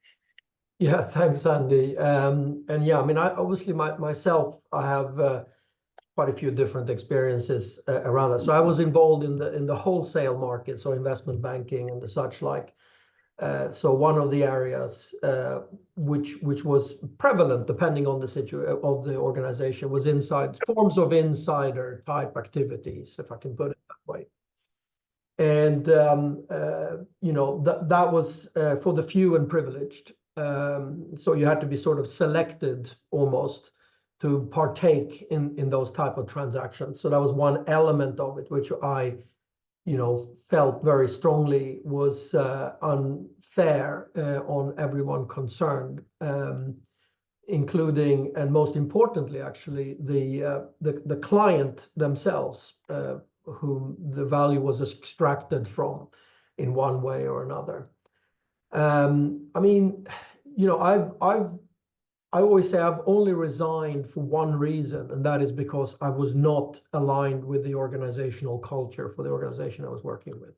Yeah, thanks, Andy. And yeah, I mean, I obviously myself, I have quite a few different experiences around that. So I was involved in the wholesale market, so investment banking and the such like. So one of the areas which was prevalent, depending on the situation of the organization, was forms of insider type activities, if I can put it that way. And that was for the few and privileged. So you had to be sort of selected almost to partake in those type of transactions. So that was one element of it, which I felt very strongly was unfair on everyone concerned, including, and most importantly, actually, the client themselves, whom the value was extracted from in one way or another. I mean, I always say I've only resigned for one reason, and that is because I was not aligned with the organizational culture for the organization I was working with.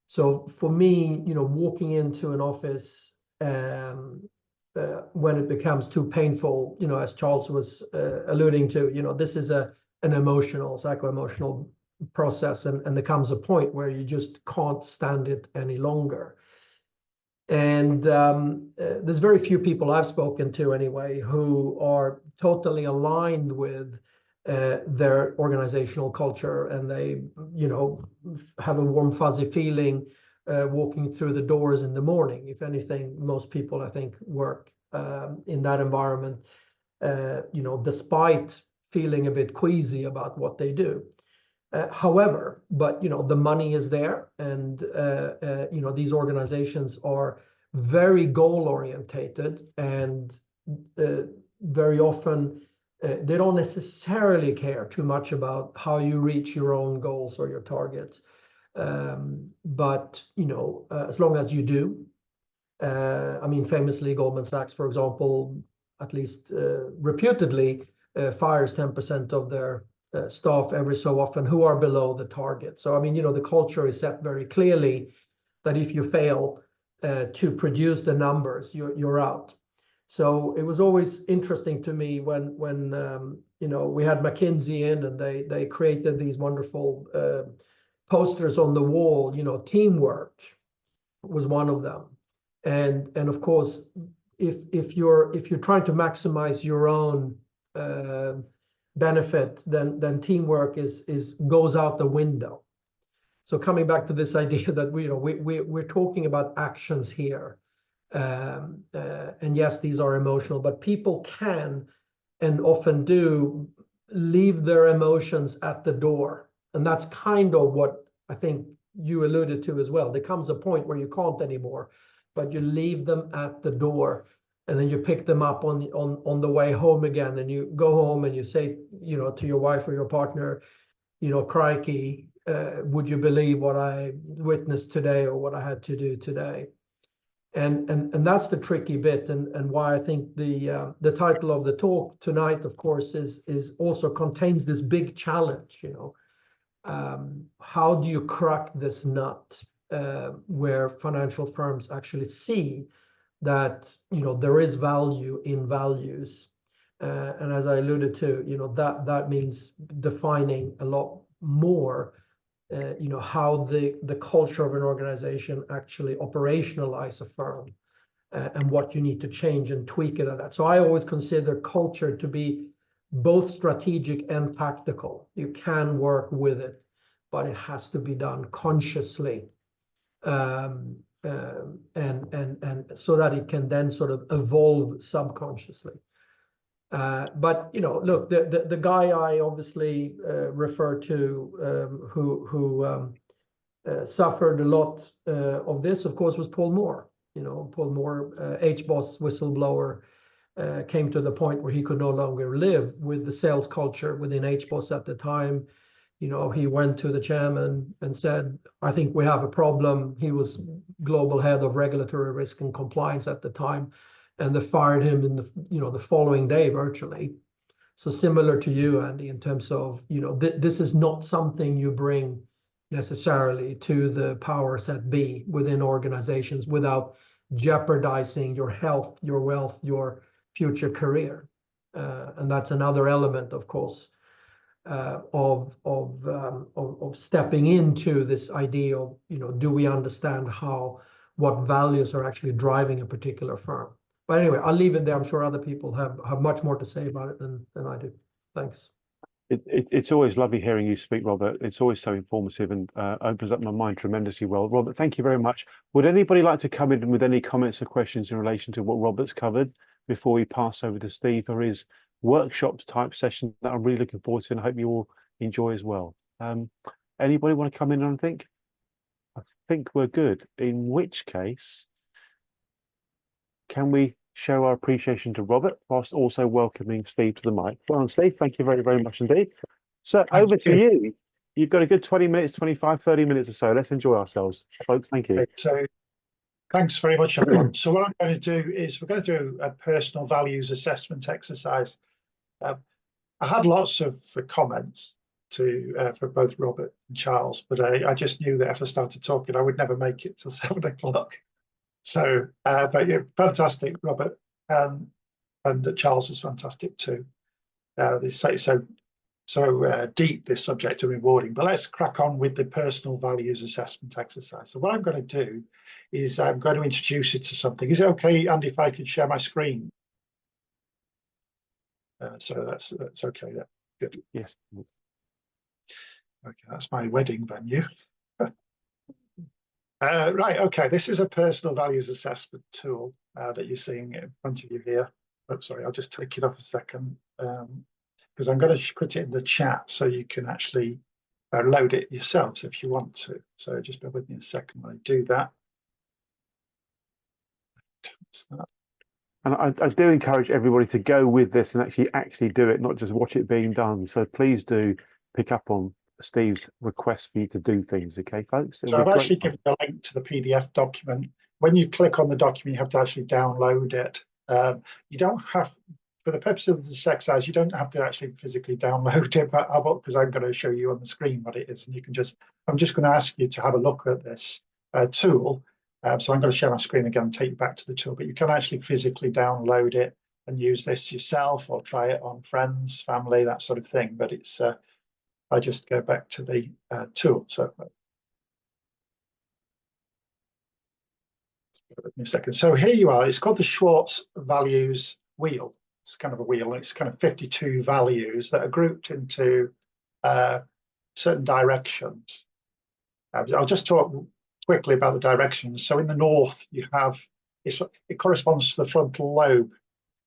So for me, walking into an office when it becomes too painful, as Charles was alluding to, this is an psycho-emotional process, and there comes a point where you just can't stand it any longer. And there's very few people I've spoken to anyway who are totally aligned with their organizational culture, and they, have a warm, fuzzy feeling walking through the doors in the morning. If anything, most people, I think, work in that environment, despite feeling a bit queasy about what they do. However, the money is there, and these organizations are very goal orientated, and very often they don't necessarily care too much about how you reach your own goals or your targets. But as long as you do, I mean, famously, Goldman Sachs, for example, at least reputedly, fires 10% of their staff every so often who are below the target. So I mean, the culture is set very clearly that if you fail to produce the numbers, you're out. So it was always interesting to me when we had McKinsey in, and they created these wonderful posters on the wall. Teamwork was one of them, and of course, if you're trying to maximize your own benefit, then teamwork goes out the window. So coming back to this idea that we're talking about actions here, and yes, these are emotional, but people can and often do leave their emotions at the door, and that's kind of what I think you alluded to as well. There comes a point where you can't anymore, but you leave them at the door. And then you pick them up on the way home again, and you go home and you say, to your wife or your partner, crikey, would you believe what I witnessed today or what I had to do today? And that's the tricky bit, and why I think the title of the talk tonight, of course, is also contains this big challenge. How do you crack this nut where financial firms actually see that there is value in values, and as I alluded to, that means defining a lot more, how the culture of an organization actually operationalize a firm, and what you need to change and tweak it at that. So I always consider culture to be both strategic and tactical. You can work with it, but it has to be done consciously. And so that it can then sort of evolve subconsciously. But look, the guy I obviously refer to, who suffered a lot of this, of course, was Paul Moore. You know, Paul Moore, HBOS whistleblower, came to the point where he could no longer live with the sales culture within HBOS at the time. You know, he went to the chairman and said, I think we have a problem. He was global head of regulatory risk and compliance at the time, and they fired him in the, you know, the following day virtually. So similar to you, Andy, in terms of, you know, this is not something you bring necessarily to the powers that be within organizations without jeopardizing your health, your wealth, your future career. And that's another element, of course, of stepping into this idea of, you know, do we understand what values are actually driving a particular firm? But anyway, I'll leave it there. I'm sure other people have much more to say about it than I do. Thanks. It's always lovely hearing you speak, Robert. It's always so informative and opens up my mind tremendously well. Robert, thank you very much. Would anybody like to come in with any comments or questions in relation to what Robert's covered before we pass over to Steve for his workshop type session that I'm really looking forward to and I hope you all enjoy as well? Anybody want to come in and think? I think we're good. In which case, can we show our appreciation to Robert whilst also welcoming Steve to the mic? Well, Steve, thank you very, very much indeed. So over to you. You've got a good 20 minutes, 25, 30 minutes or so. Let's enjoy ourselves, folks. Thank you. So thanks very much, everyone. So what I'm going to do is we're going to do a personal values assessment exercise. I had lots of comments for both Robert and Charles, but I just knew that if I started talking, I would never make it till 7 o'clock. So, but yeah, fantastic, Robert, and Charles was fantastic too. This so deep, this subject, and rewarding. But let's crack on with the personal values assessment exercise. So what I'm going to do is I'm going to introduce you to something. Is it okay, Andy, if I could share my screen? So that's okay. Yeah, good. Yes. Okay, that's my wedding venue. Right, okay, this is a personal values assessment tool that you're seeing in front of you here. Oh, sorry, I'll just take it off a second because I'm going to put it in the chat so you can actually load it yourselves if you want to. So just bear with me a second when I do that. And I do encourage everybody to go with this and actually do it, not just watch it being done. So please do pick up on Steve's request for you to do things, okay, folks? So I've actually given a link to the PDF document. When you click on the document, you have to actually download it. You don't have, for the purpose of this exercise, you don't have to actually physically download it, but because I'm going to show you on the screen what it is, and you can just, I'm just going to ask you to have a look at this tool. So I'm going to share my screen again and take you back to the tool, but you can actually physically download it and use this yourself or try it on friends, family, that sort of thing. But it's I just go back to the tool. So give me a second. So here you are. It's called the Schwartz Values Wheel. It's kind of a wheel. It's kind of 52 values that are grouped into certain directions. I'll just talk quickly about the directions. So in the north, you have it corresponds to the frontal lobe,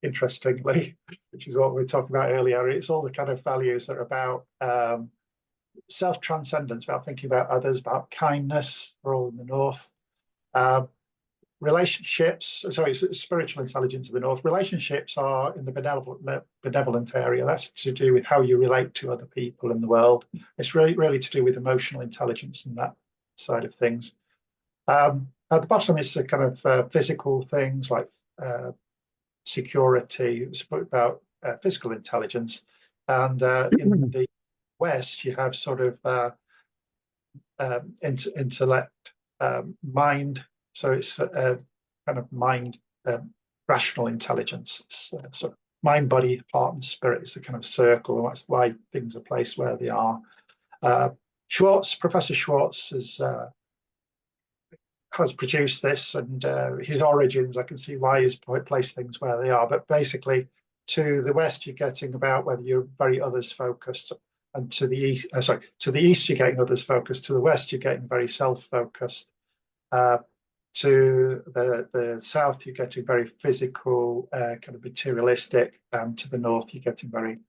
interestingly, which is what we were talking about earlier. It's all the kind of values that are about self-transcendence, about thinking about others, about kindness, are all in the north. Relationships, sorry, spiritual intelligence in the north. Relationships are in the benevolent area. That's to do with how you relate to other people in the world. It's really to do with emotional intelligence and that side of things. At the bottom is the kind of physical things like security. It's about physical intelligence. And in the West, you have sort of intellect, mind. So it's kind of mind, rational intelligence. It's sort of mind, body, heart, and spirit is the kind of circle, and that's why things are placed where they are. Professor Schwartz has produced this, and his origins, I can see why he's placed things where they are. But basically, to the West, you're getting about whether you're very others focused, and to the East, to the East, you're getting others focused. To the West, you're getting very self-focused. To the South, you're getting very physical, kind of materialistic, and to the North, you're getting very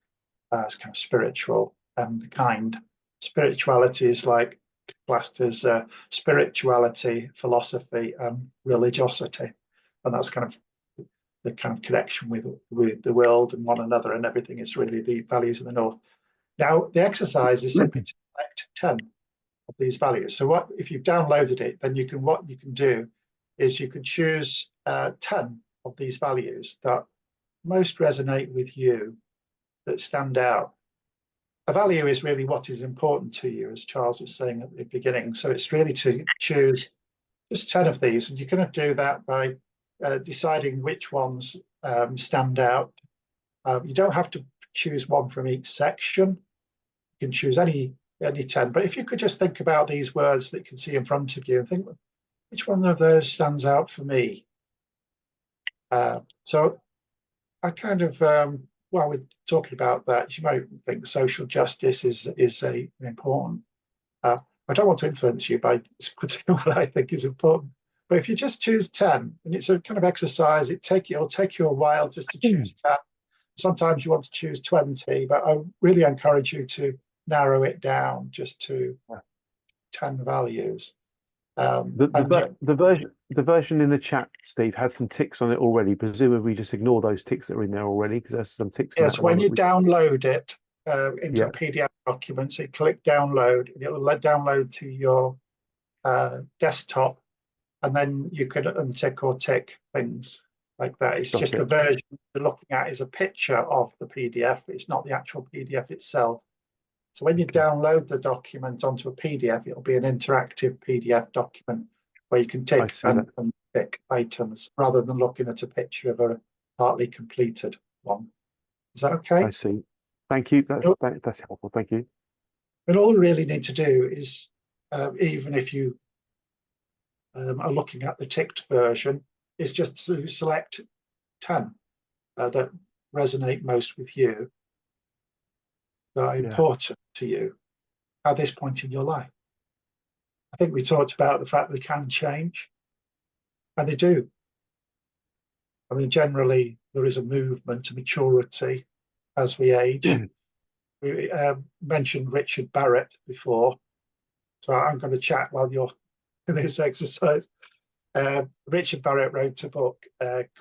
kind of spiritual and kind. Spirituality is like classed as spirituality, philosophy, and religiosity, and that's kind of the kind of connection with the world and one another and everything is really the values of the North. Now, the exercise is simply to select 10 of these values. So what if you've downloaded it, then what you can do is you can choose 10 of these values that most resonate with you, that stand out. A value is really what is important to you, as Charles was saying at the beginning. So it's really to choose just 10 of these, and you can do that by deciding which ones stand out. You don't have to choose one from each section. You can choose any 10. But if you could just think about these words that you can see in front of you and think, which one of those stands out for me? So I kind of, while we're talking about that, you might think social justice is important. I don't want to influence you by what I think is important. But if you just choose 10, and it's a kind of exercise, it'll take you a while just to choose 10. Sometimes you want to choose 20, but I really encourage you to narrow it down just to 10 values. The version in the chat, Steve, had some ticks on it already. Presumably, just ignore those ticks that are in there already because there's some ticks. Yes, when you download it into a PDF document, so you click download, and it'll download to your desktop. And then you can untick or tick things like that. It's just the version you're looking at is a picture of the PDF. It's not the actual PDF itself. So when you download the document onto a PDF, it'll be an interactive PDF document where you can tick and tick items rather than looking at a picture of a partly completed one. Is that okay? I see. Thank you. That's helpful. Thank you. And all you really need to do is, even if you are looking at the ticked version, is just to select 10 that resonate most with you, that are important to you at this point in your life. I think we talked about the fact they can change, and they do. I mean, generally, there is a movement to maturity as we age. We mentioned Richard Barrett before, so I'm going to chat while you're this exercise. Richard Barrett wrote a book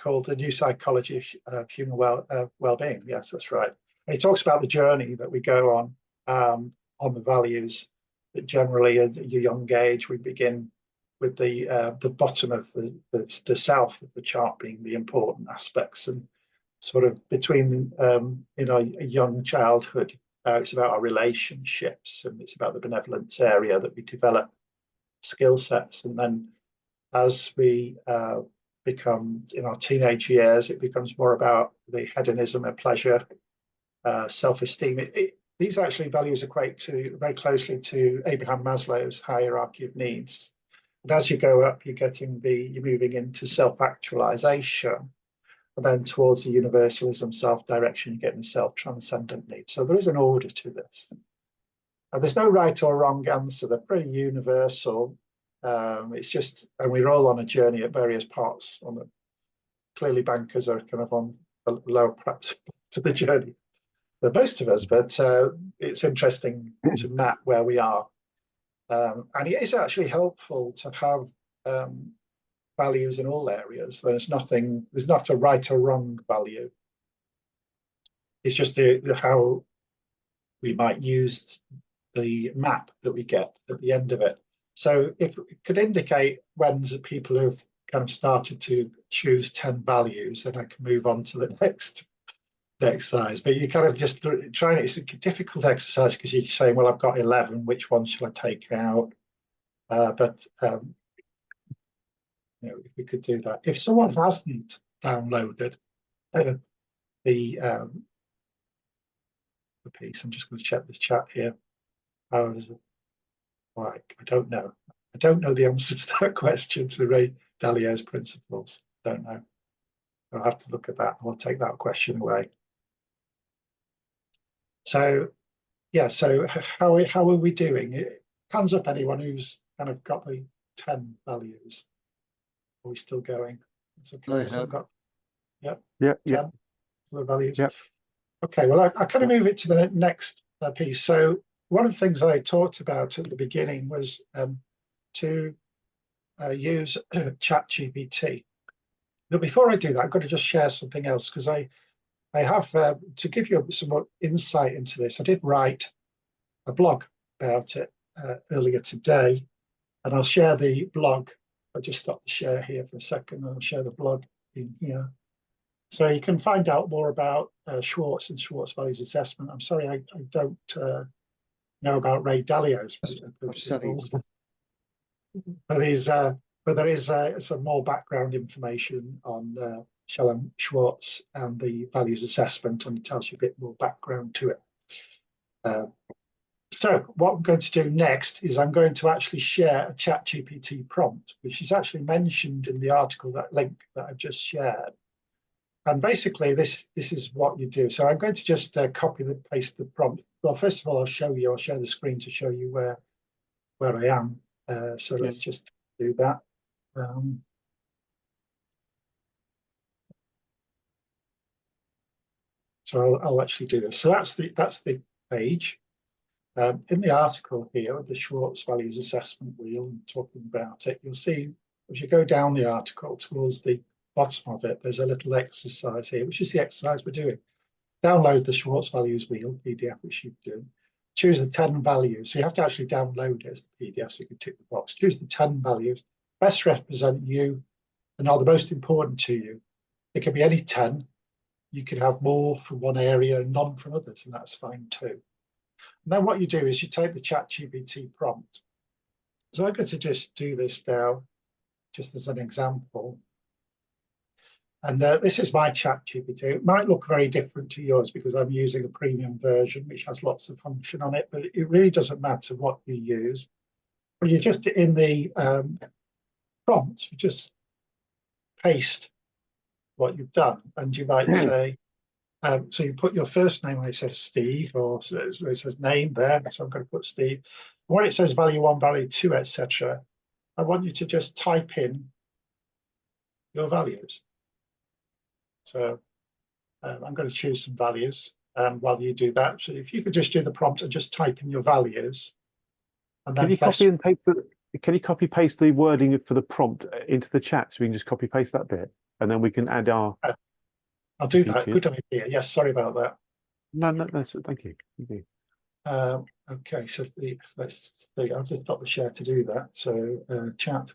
called The New Psychology of Human Well-Being. Yes, that's right. And he talks about the journey that we go on the values. That generally at a young age we begin with the bottom of the south of the chart being the important aspects, and sort of between a young childhood, it's about our relationships and it's about the benevolence area that we develop skill sets, and then as we become in our teenage years, it becomes more about the hedonism and pleasure, self-esteem. These actually values equate very closely to Abraham Maslow's hierarchy of needs. And as you go up, you're moving into self-actualization, and then towards the universalism, self-direction, you're getting the self-transcendent needs. So there is an order to this. And there's no right or wrong answer. They're pretty universal. It's just, and we're all on a journey at various parts. Clearly, bankers are kind of on the lower perhaps to the journey than most of us, but it's interesting to map where we are. And it is actually helpful to have values in all areas. There's not a right or wrong value. It's just how we might use the map that we get at the end of it. So if it could indicate when people have kind of started to choose 10 values, then I can move on to the next exercise. But you kind of just trying it. It's a difficult exercise because you're saying, well, I've got 11, which one shall I take out? If we could do that. If someone hasn't downloaded the piece, I'm just going to check the chat here. How is it? Right, I don't know. I don't know the answer to that question, to Ray Dalio's principles. Don't know. I'll have to look at that. I'll take that question away. So, yeah, so how are we doing? Hands up anyone who's kind of got the 10 values. Are we still going? It's okay. So got, yeah. The values. Yep. Okay, well, I kind of move it to the next piece. So one of the things I talked about at the beginning was to use ChatGPT. But before I do that, I've got to just share something else, because I have, to give you some more insight into this, I did write a blog about it earlier today, and I'll share the blog. I'll just stop the share here for a second, and I'll share the blog in here. So you can find out more about Schwartz and Schwartz values assessment. I'm sorry, I don't know about Ray Dalio's. But there is some more background information on Shalom Schwartz and the values assessment, and it tells you a bit more background to it. So what I'm going to do next is I'm going to actually share a ChatGPT prompt, which is actually mentioned in the article, that link that I've just shared. And basically, this is what you do. So I'm going to just copy the paste the prompt. Well, first of all, I'll share the screen to show you where I am. So let's just do that. So I'll actually do this. So that's the page. In the article here, the Schwartz Values Assessment Wheel, and talking about it, you'll see as you go down the article towards the bottom of it, there's a little exercise here, which is the exercise we're doing. Download the Schwartz Values Wheel PDF, which you do. Choose the 10 values. So you have to actually download it as the PDF, so you can tick the box. Choose the 10 values best represent you and are the most important to you. It can be any 10. You can have more from one area and none from others, and that's fine too. And then what you do is you take the ChatGPT prompt. So I'm going to just do this now, just as an example. And this is my ChatGPT. It might look very different to yours because I'm using a premium version, which has lots of function on it, but it really doesn't matter what you use. But you just, in the prompt, you just paste what you've done. And you might say, so you put your first name when it says Steve, or it says name there, so I'm going to put Steve. When it says value 1, value 2, etc., I want you to just type in your values. So I'm going to choose some values while you do that. So if you could just do the prompt and just type in your values. And can you copy and paste paste the wording for the prompt into the chat, so we can just copy paste that bit, and then we can add our. I'll do that. Good idea. Yes, sorry about that. No, thank you. Okay, so let's see. I'll just stop the share to do that. So chat.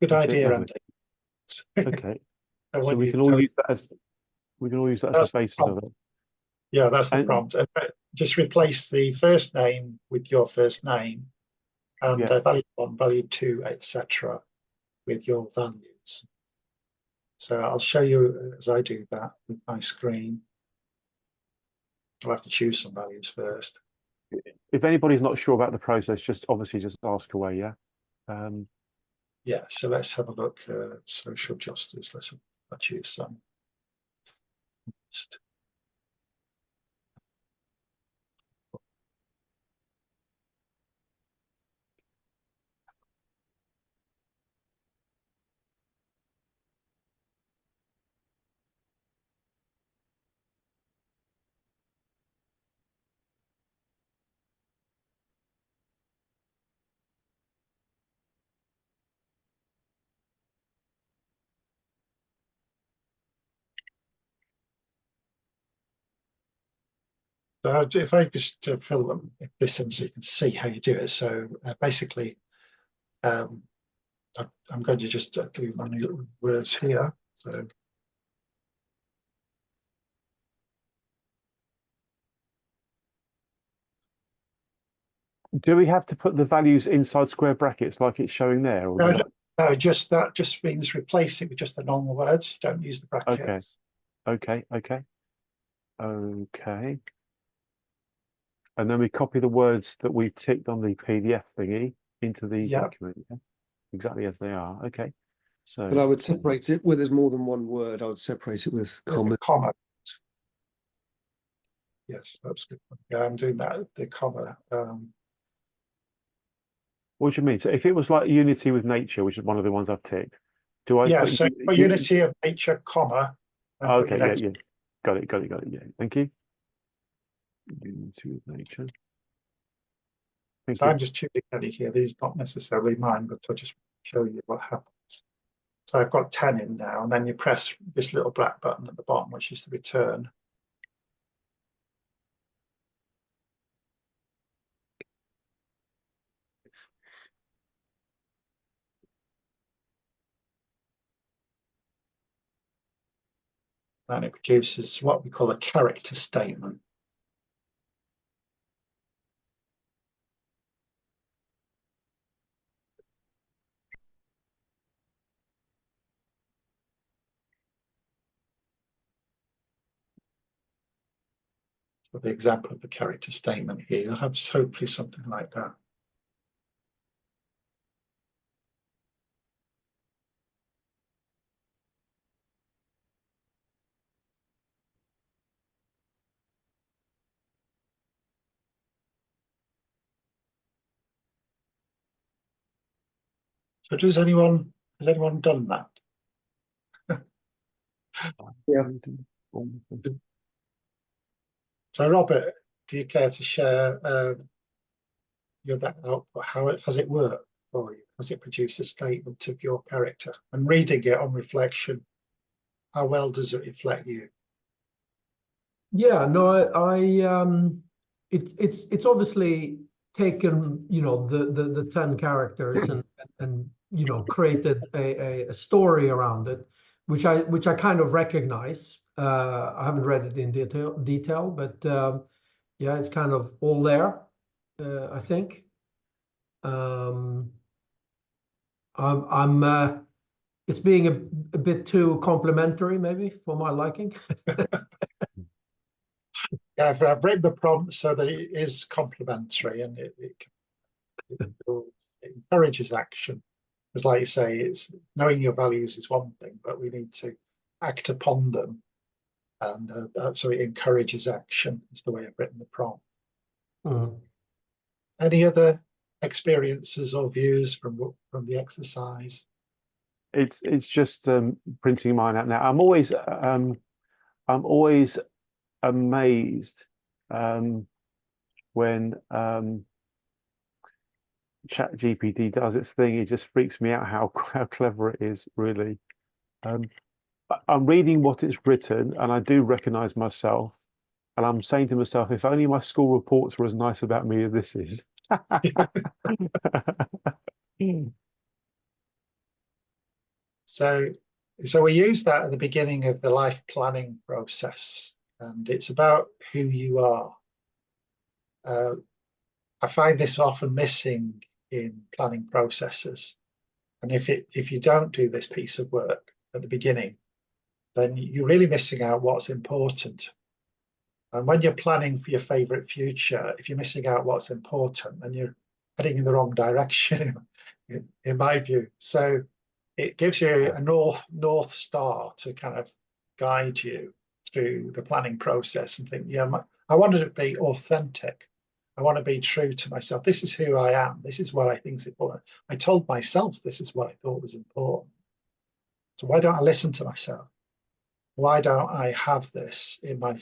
Good idea, Andy. Okay. So we can all use that as the basis of it. Yeah, that's the prompt. Just replace the first name with your first name, and value 1, value 2, etc. with your values. So I'll show you as I do that with my screen. I'll have to choose some values first. If anybody's not sure about the process, just ask away. Yeah, so let's have a look. Social justice. I'll choose some. So if I just fill them this in so you can see how you do it. So basically, I'm going to just do my words here. So do we have to put the values inside square brackets like it's showing there? Or no, just that just means replace it with just the normal words. Don't use the brackets. Okay. And then we copy the words that we ticked on the PDF thingy into the document, exactly as they are. Okay. So, but I would separate it where there's more than one word. I would separate it with comma. Yes, that's good. Yeah, I'm doing that. The comma. What do you mean? So if it was like unity with nature, which is one of the ones I've ticked, do I? Yeah. So for unity of nature, comma. Okay. Got it. Yeah, thank you. Unity with nature. Thank So you. I'm just choosing any here. These not necessarily mine, but I'll just show you what happens. So I've got 10 in now, and then you press this little black button at the bottom, which is the return. And it produces what we call a character statement. So the example of the character statement here, you'll have hopefully something like that. So has anyone done that? Yeah. So Robert, do you care to share that output? How has it worked for you? Has it produced a statement of your character? And reading it on reflection, how well does it reflect you? Yeah, no, it's obviously taken, you know, the 10 characters and you know, created a story around it, which I kind of recognize. I haven't read it in detail, but yeah, it's kind of all there, I think. It's being a bit too complimentary, maybe, for my liking. Yeah, I've written the prompt so that it is complementary and it encourages action. Because like you say, it's knowing your values is one thing, but we need to act upon them. And so it encourages action is the way I've written the prompt. Mm. Any other experiences or views from the exercise? It's just printing mine out now. I'm always amazed when ChatGPT does its thing. It just freaks me out how clever it is, really. I'm reading what it's written, and I do recognize myself. And I'm saying to myself, if only my school reports were as nice about me as this is. So we use that at the beginning of the life planning process, and it's about who you are. I find this often missing in planning processes, and if you don't do this piece of work at the beginning, then you're really missing out what's important. And when you're planning for your favorite future, if you're missing out what's important, then you're heading in the wrong direction, in my view. So it gives you a north star to kind of guide you through the planning process and think, yeah, I want to be authentic. I want to be true to myself. This is who I am. This is what I think is important. I told myself this is what I thought was important. So why don't I listen to myself? Why don't I have this in my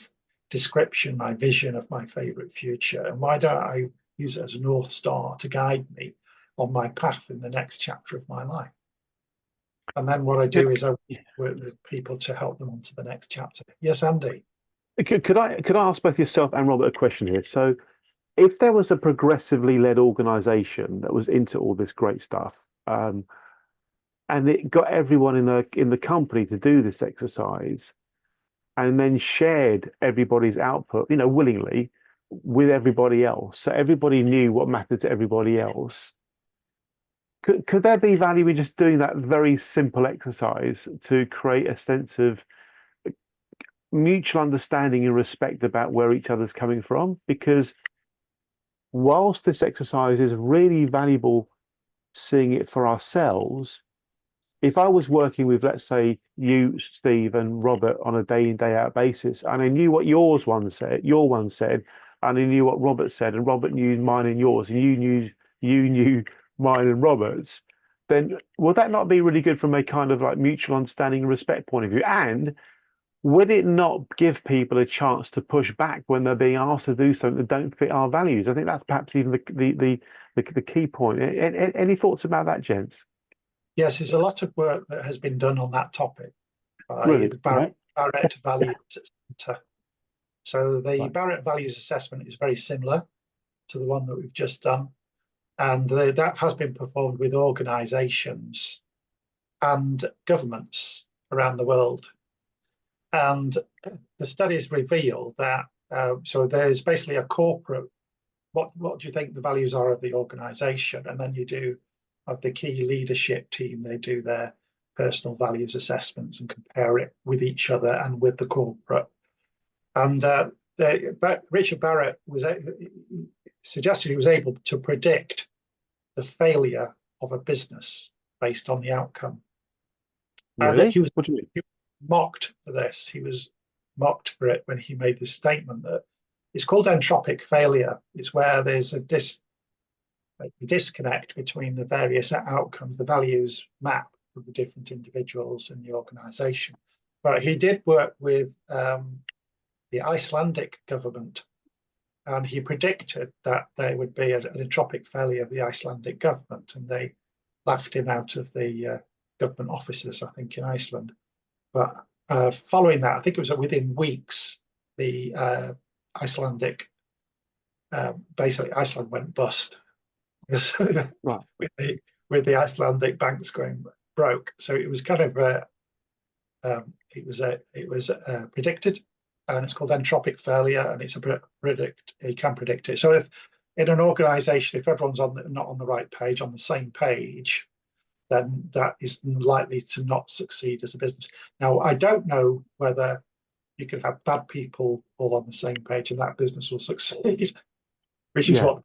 description, my vision of my favorite future? And why don't I use it as a North Star to guide me on my path in the next chapter of my life? And then what I do is I work with people to help them onto the next chapter. Yes, Andy. Could I ask both yourself and Robert a question here? So, if there was a progressively led organization that was into all this great stuff, and it got everyone in the company to do this exercise, and then shared everybody's output, you know, willingly with everybody else, so everybody knew what mattered to everybody else. Could there be value in just doing that very simple exercise to create a sense of mutual understanding and respect about where each other's coming from? Because whilst this exercise is really valuable, seeing it for ourselves, if I was working with, let's say, you, Steve, and Robert on a day in, day out basis, and I knew what your one said, and I knew what Robert said, and Robert knew mine and yours, and you knew mine and Robert's, then would that not be really good from a kind of like mutual understanding and respect point of view? And would it not give people a chance to push back when they're being asked to do something that don't fit our values? I think that's perhaps even the key point. Any thoughts about that, gents? Yes, there's a lot of work that has been done on that topic by Really? the Right. Barrett Values Centre. So the Right. Barrett Values Assessment is very similar to the one that we've just done. And that has been performed with organisations and governments around the world. And the studies reveal that, so there is basically a corporate, what do you think the values are of the organisation? And then you do, of the key leadership team, they do their personal values assessments and compare it with each other and with the corporate. And Richard Barrett suggested he was able to predict the failure of a business based on the outcome. Really? And he was What do you mean? mocked for this. He was mocked for it when he made this statement that it's called entropic failure. It's where there's a disconnect between the various outcomes, the values map of the different individuals in the organization. But he did work with the Icelandic government, and he predicted that there would be an entropic failure of the Icelandic government, and they laughed him out of the government offices, I think, in Iceland. But following that, I think it was within weeks, the Icelandic, basically Iceland went bust. Right. with the Icelandic banks going broke. So it was kind of it was predicted, and it's called entropic failure, and it's you can predict it. So if in an organization, if everyone's not on the right page, on the same page, then that is likely to not succeed as a business. Now, I don't know whether you can have bad people all on the same page and that business will succeed, which is or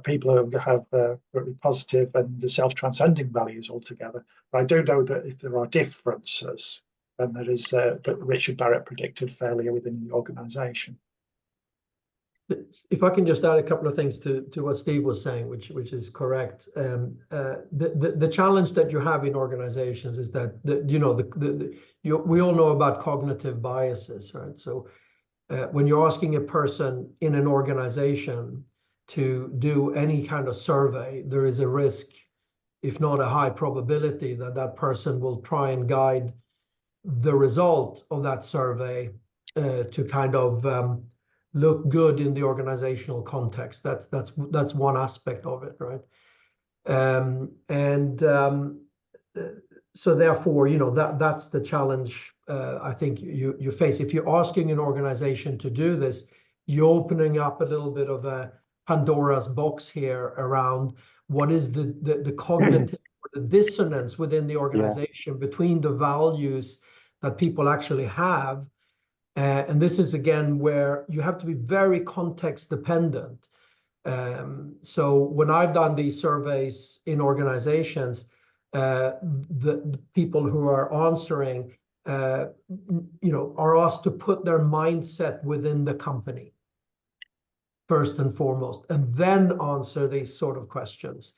people who have very positive and self-transcending values altogether. But I do know that if there are differences, then there is. But Richard Barrett predicted failure within the organisation. If I can just add a couple of things to what Steve was saying, which is correct. The challenge that you have in organizations is that we all know about cognitive biases, right? So when you're asking a person in an organization to do any kind of survey, there is a risk, if not a high probability, that that person will try and guide the result of that survey to kind of look good in the organizational context. That's one aspect of it, right? So therefore, that's the challenge I think you face. If you're asking an organization to do this, you're opening up a little bit of a Pandora's box here around what is the cognitive or the dissonance within the organization between the values that people actually have. And this is again where you have to be very context dependent. So when I've done these surveys in organizations, the people who are answering, are asked to put their mindset within the company first and foremost, and then answer these sort of questions,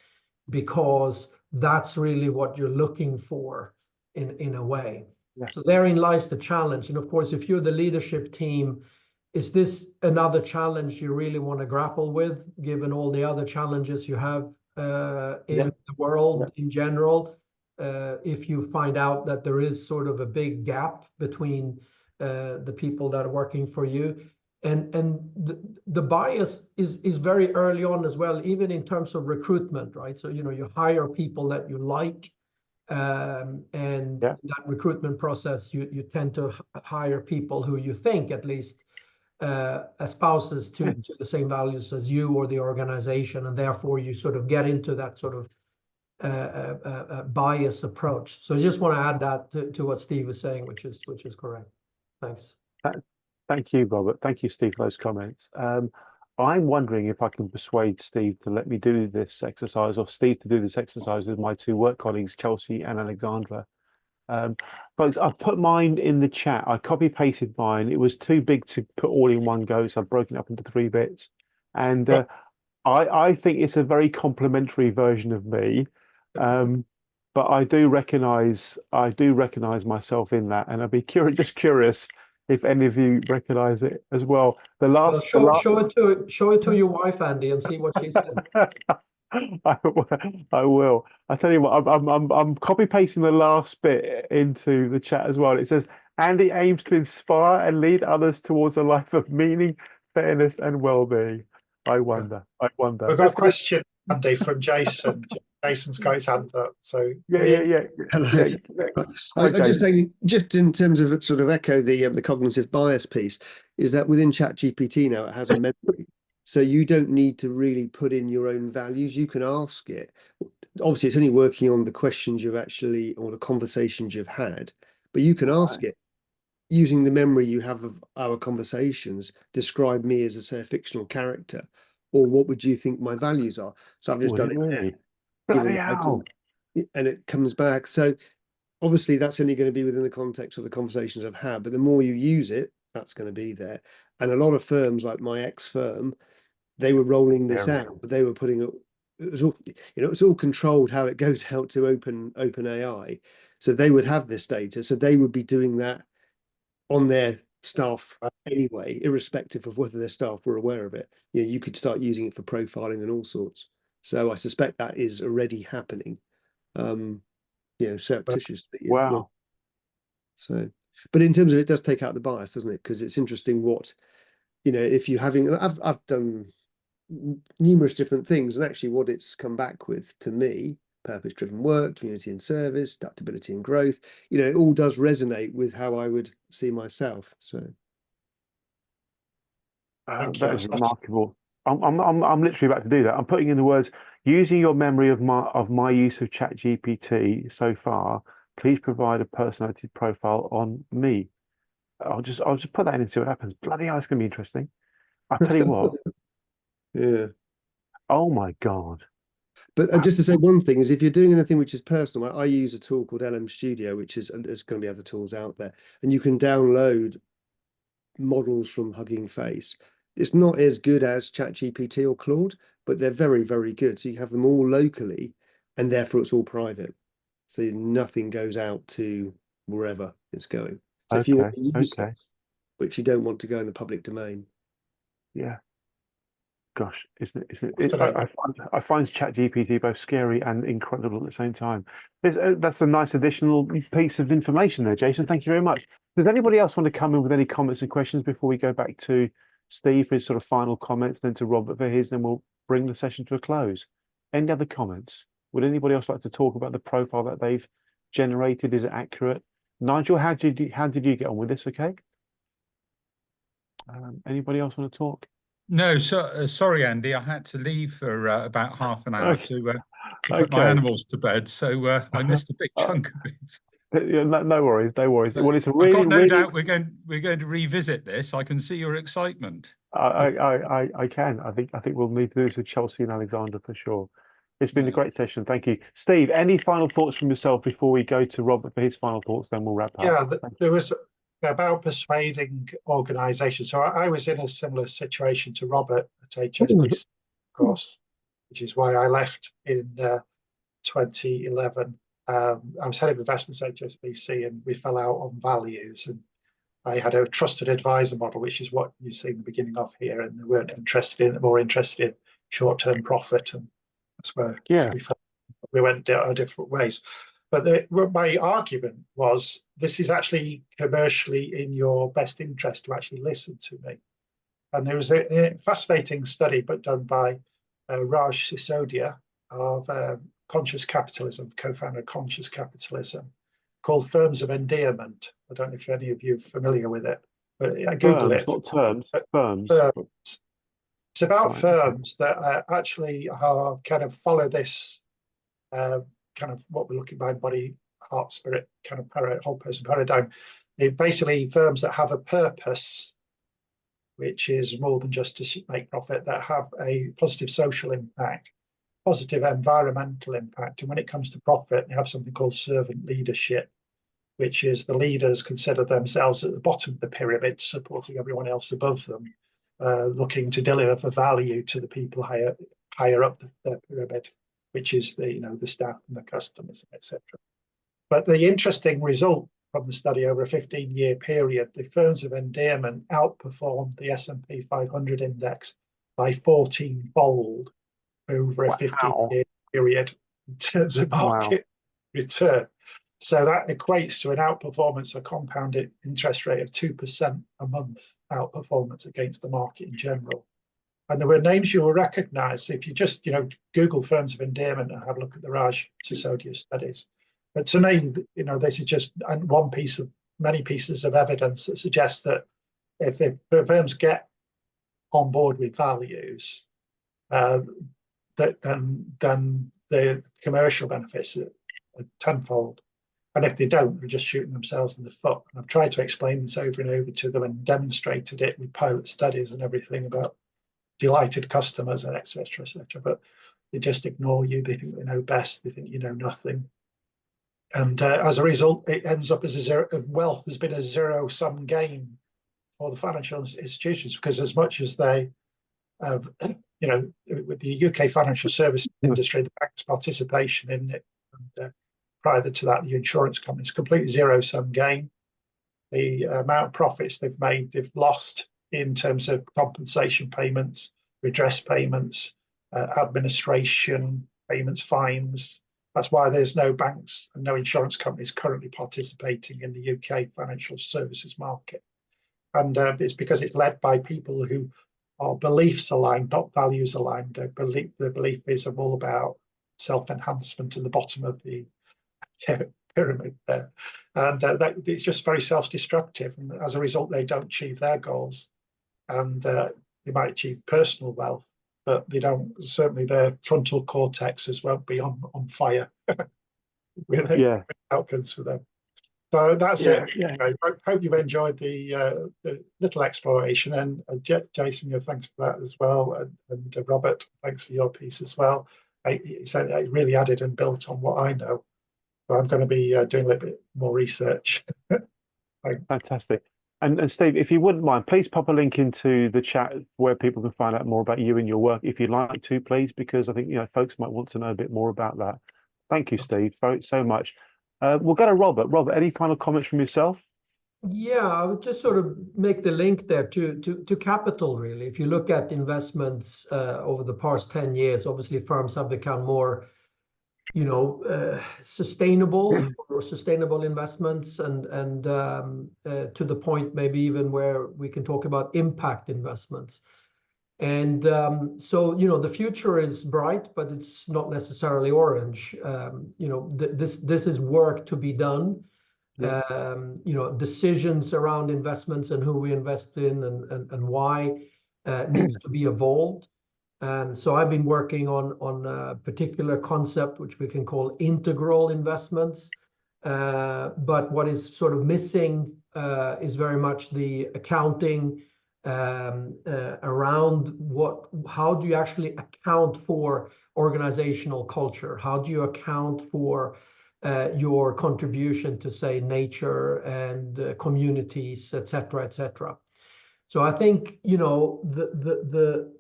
because that's really what you're looking for in a way. Yeah. So therein lies the challenge. And of course, if you're the leadership team, is this another challenge you really want to grapple with, given all the other challenges you have in the world in general? If you find out that there is sort of a big gap between the people that are working for you, and the bias is very early on as well, even in terms of recruitment, right? So you hire people that you like. That recruitment process, you tend to hire people who you think at least espouses to the same values as you or the organization, and therefore you sort of get into that sort of bias approach. So I just want to add that to what Steve was saying, which is correct. Thanks. Thank you, Robert. Thank you, Steve, for those comments. I'm wondering if I can persuade Steve to let me do this exercise, or Steve to do this exercise with my two work colleagues, Chelsea and Alexandra. Folks, I've put mine in the chat. I copy pasted mine. It was too big to put all in one go, so I've broken it up into 3 bits. And I think it's a very complimentary version of me. but I do recognise myself in that, and I'd be curious if any of you recognise it as well. Well, show it to your wife, Andy, and see what she says. I will. I tell you what, I'm copy pasting the last bit into the chat as well. It says Andy aims to inspire and lead others towards a life of meaning, fairness, and well-being. I wonder. We've got a question, Andy, from Jason. Jason's got his hand up. So Yeah. Hello. Yeah. Right. Hi, I just Jason. think, just in terms of sort of echo the cognitive bias piece, is that within ChatGPT now it has a memory, so you don't need to really put in your own values. You can ask it. Obviously, it's only working on the questions you've actually or the conversations you've had, but you can ask it using the memory you have of our conversations. Describe me as a fictional character, or what would you think my values are? So I've just Would done it it there, really? given Bloody it, hell. and it comes back. So obviously that's only going to be within the context of the conversations I've had, but the more you use it, that's going to be there. And a lot of firms, like my ex-firm, they were rolling this Very out, but they were putting it was all, it's all controlled how it goes out to OpenAI. So they would have this data, so they would be doing that on their staff anyway, irrespective of whether their staff were aware of it. You could start using it for profiling and all sorts. So I suspect that is already happening. Surreptitiously, if not. Wow. So, but in terms of it does take out the bias, doesn't it? Because it's interesting what, if you're having, I've done numerous different things, and actually what it's come back with to me, purpose-driven work, community and service, adaptability and growth, it all does resonate with how I would see myself. So That is remarkable. I'm literally about to do that. I'm putting in the words, using your memory of my use of ChatGPT so far, please provide a personality profile on me. I'll just put that in and see what happens. Bloody hell, it's gonna be interesting. I'll tell you what. yeah. Oh my God. But just to say one thing is, if you're doing anything which is personal, I use a tool called LM Studio, which is, and there's going to be other tools out there, and you can download models from Hugging Face. It's not as good as ChatGPT or Claude, but they're very, very good. So you have them all locally, and therefore it's all private. So nothing goes out to wherever it's going. So if you want to use stuff which you don't want to go in the public domain. Yeah. Gosh, isn't it? I find ChatGPT both scary and incredible at the same time. That's a nice additional piece of information there, Jason. Thank you very much. Does anybody else want to come in with any comments and questions before we go back to Steve for his sort of final comments, then to Robert for his, then we'll bring the session to a close. Any other comments? Would anybody else like to talk about the profile that they've generated? Is it accurate? Nigel, how did you get on with this? Okay. Anybody else want to talk? No, sorry, Andy. I had to leave for about half an hour to put my animals to bed, so I missed a big chunk of it. Yeah, no worries, no worries. Well, it's a I've got no really doubt we're going to revisit this. I can see your excitement. I can. I think we'll need to do this with Chelsea and Alexander for sure. It's been a great session. Thank you. Steve, any final thoughts from yourself before we go to Robert for his final thoughts, then we'll wrap up. Yeah, there was about persuading organisations. So I was in a similar situation to Robert at HSBC, of course, which is why I left in 2011. I was head of investments at HSBC, and we fell out on values. And I had a trusted advisor model, which is what you see in the beginning of here, and they weren't interested in, more interested in short-term profit, and that's where we went our different ways. But my argument was, this is actually commercially in your best interest to actually listen to me. And there was a fascinating study done by Raj Sisodia of Conscious Capitalism, co-founder of Conscious Capitalism, called Firms of Endearment. I don't know if any of you are familiar with it, but I Googled it. Not terms, firms. It's about firms that actually are kind of follow this kind of what we're looking by body, heart, spirit, kind of whole person paradigm. They're basically firms that have a purpose, which is more than just to make profit, that have a positive social impact, positive environmental impact. And when it comes to profit, they have something called servant leadership, which is the leaders consider themselves at the bottom of the pyramid, supporting everyone else above them, looking to deliver value to the people higher up the pyramid. which is the the staff and the customers, etc. But the interesting result from the study over a 15-year period, the firms of endearment outperformed the S&P 500 index by 14-fold over a 15-year period in terms of market return. So that equates to an outperformance, a compounded interest rate of 2% a month outperformance against the market in general. And there were names you will recognize if you just Google firms of endearment and have a look at the Raj Sisodia studies. But to me, this is just one piece of many pieces of evidence that suggests that if the firms get on board with values, then the commercial benefits are tenfold. And if they don't, they're just shooting themselves in the foot. And I've tried to explain this over and over to them and demonstrated it with pilot studies and everything about delighted customers and et cetera, but they just ignore you. They think they know best. They think you know nothing. And as a result, it ends up as wealth has been a zero-sum game for the financial institutions, because as much as they have, with the UK financial service industry, the bank's participation in it, and prior to that, the insurance companies, completely zero-sum game. The amount of profits they've made, they've lost in terms of compensation payments, redress payments, administration payments, fines. That's why there's no banks and no insurance companies currently participating in the UK financial services market. And it's because it's led by people who are beliefs aligned, not values aligned. Their belief is all about self-enhancement at the bottom of the pyramid there. And it's just very self-destructive. And as a result, they don't achieve their goals. And they might achieve personal wealth, but they don't, certainly their frontal cortexes won't be on fire with outcomes for them. So that's it. I hope you've enjoyed the little exploration. And Jason, thanks for that as well. And Robert, thanks for your piece as well. It really added and built on what I know. So I'm going to be doing a little bit more research. Fantastic. And Steve, if you wouldn't mind, please pop a link into the chat where people can find out more about you and your work, if you'd like to, please, because I think folks might want to know a bit more about that. Thank you, Steve, so much. We'll go to Robert. Robert, any final comments from yourself? Yeah, I would just sort of make the link there to capital, really. If you look at investments over the past 10 years, obviously firms have become more sustainable or sustainable investments, and to the point maybe even where we can talk about impact investments. And so the future is bright, but it's not necessarily orange. This is work to be done. Decisions around investments and who we invest in and why needs to be evolved. So I've been working on a particular concept which we can call integral investments. But what is sort of missing is very much the accounting around how do you actually account for organizational culture? How do you account for your contribution to, say, nature and communities, et cetera, et cetera. So I think the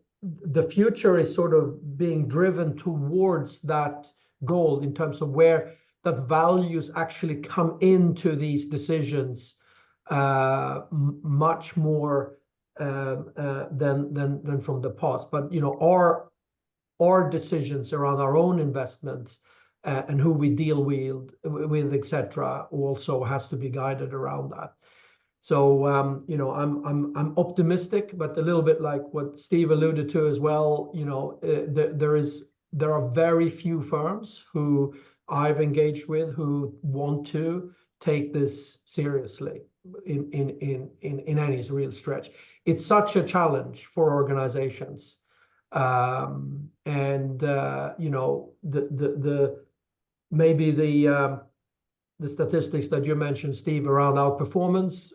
future is sort of being driven towards that goal in terms of where that values actually come into these decisions much more than from the past. But our decisions around our own investments and who we deal with, etc., also has to be guided around that. So I'm optimistic, but a little bit like what Steve alluded to as well. There are very few firms who I've engaged with who want to take this seriously in any real stretch. It's such a challenge for organizations, maybe the statistics that you mentioned, Steve, around outperformance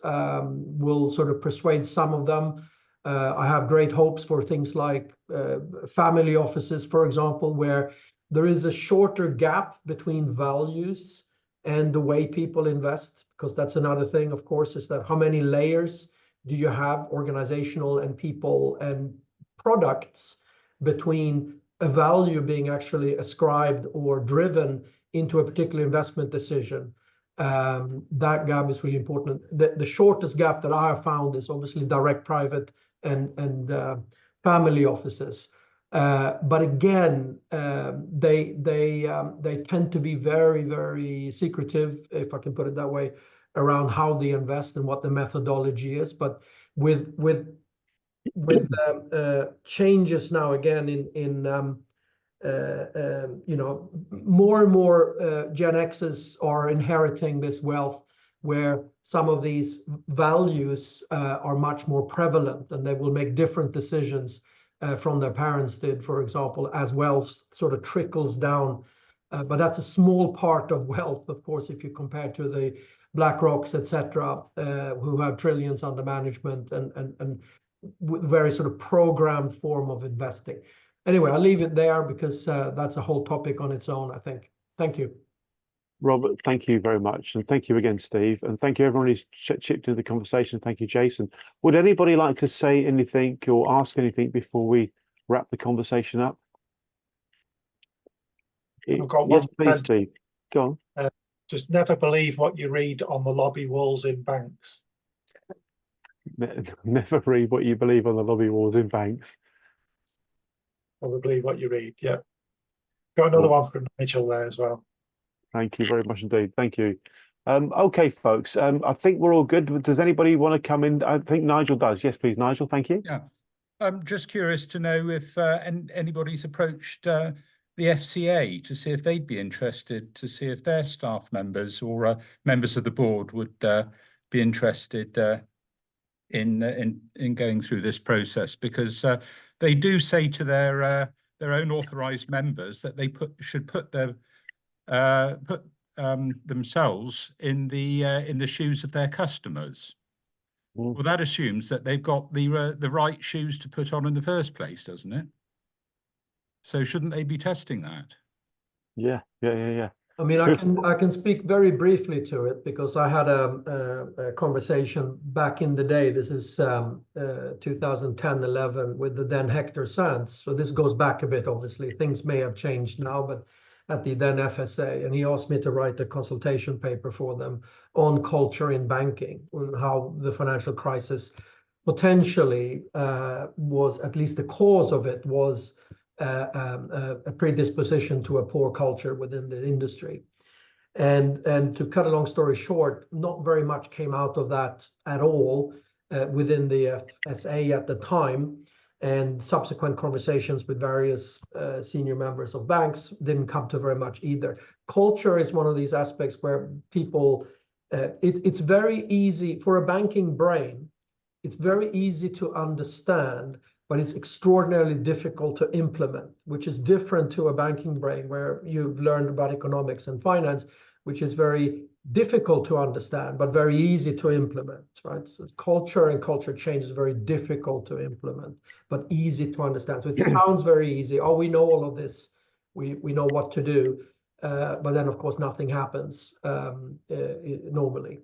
will sort of persuade some of them. I have great hopes for things like family offices, for example, where there is a shorter gap between values and the way people invest, because that's another thing, of course, is that how many layers do you have, organizational and people and products, between a value being actually ascribed or driven into a particular investment decision. That gap is really important. The shortest gap that I have found is obviously direct private and family offices. But again, they tend to be very, very secretive, if I can put it that way, around how they invest and what the methodology is. But with changes now again in you know, more and more Gen X's are inheriting this wealth, where some of these values are much more prevalent, and they will make different decisions from their parents did, for example, as wealth sort of trickles down. But that's a small part of wealth, of course, if you compare to the BlackRocks, etc., who have trillions under management and very sort of programmed form of investing. Anyway, I'll leave it there because that's a whole topic on its own, I think. Thank you. Robert, thank you very much. And thank you again, Steve. And thank you everyone who's chipped into the conversation. Thank you, Jason. Would anybody like to say anything or ask anything before we wrap the conversation up? I've got Yes, one please, sentence. Steve. Go on. Just never believe what you read on the lobby walls in banks. Never read what you believe on the lobby walls in banks. Never believe what you read. Yeah. Got another one from Nigel there as well. Thank you very much indeed. Thank you. Okay, folks. I think we're all good. Does anybody want to come in? I think Nigel does. Yes, please, Nigel. Thank you. Yeah. I'm just curious to know if anybody's approached the FCA to see if they'd be interested to see if their staff members or members of the board would be interested in going through this process, because they do say to their own authorised members that they should put their themselves in the shoes of their customers. Mm. Well, that assumes that they've got the right shoes to put on in the first place, doesn't it? So shouldn't they be testing that? Yeah. I mean, I can speak very briefly to it because I had a conversation back in the day. This is 2010-11 with the then Hector Sands. So this goes back a bit, obviously. Things may have changed now, but at the then FSA, and he asked me to write a consultation paper for them on culture in banking, on how the financial crisis potentially was, at least the cause of it was a predisposition to a poor culture within the industry. And to cut a long story short, not very much came out of that at all within the FSA at the time. And subsequent conversations with various senior members of banks didn't come to very much either. Culture is one of these aspects where people, it's very easy for a banking brain, it's very easy to understand, but it's extraordinarily difficult to implement, which is different to a banking brain where you've learned about economics and finance, which is very difficult to understand, but very easy to implement, right? So culture and culture change is very difficult to implement, but easy to understand. So it sounds very easy. Oh, we know all of this. We know what to do. But then, of course, nothing happens normally.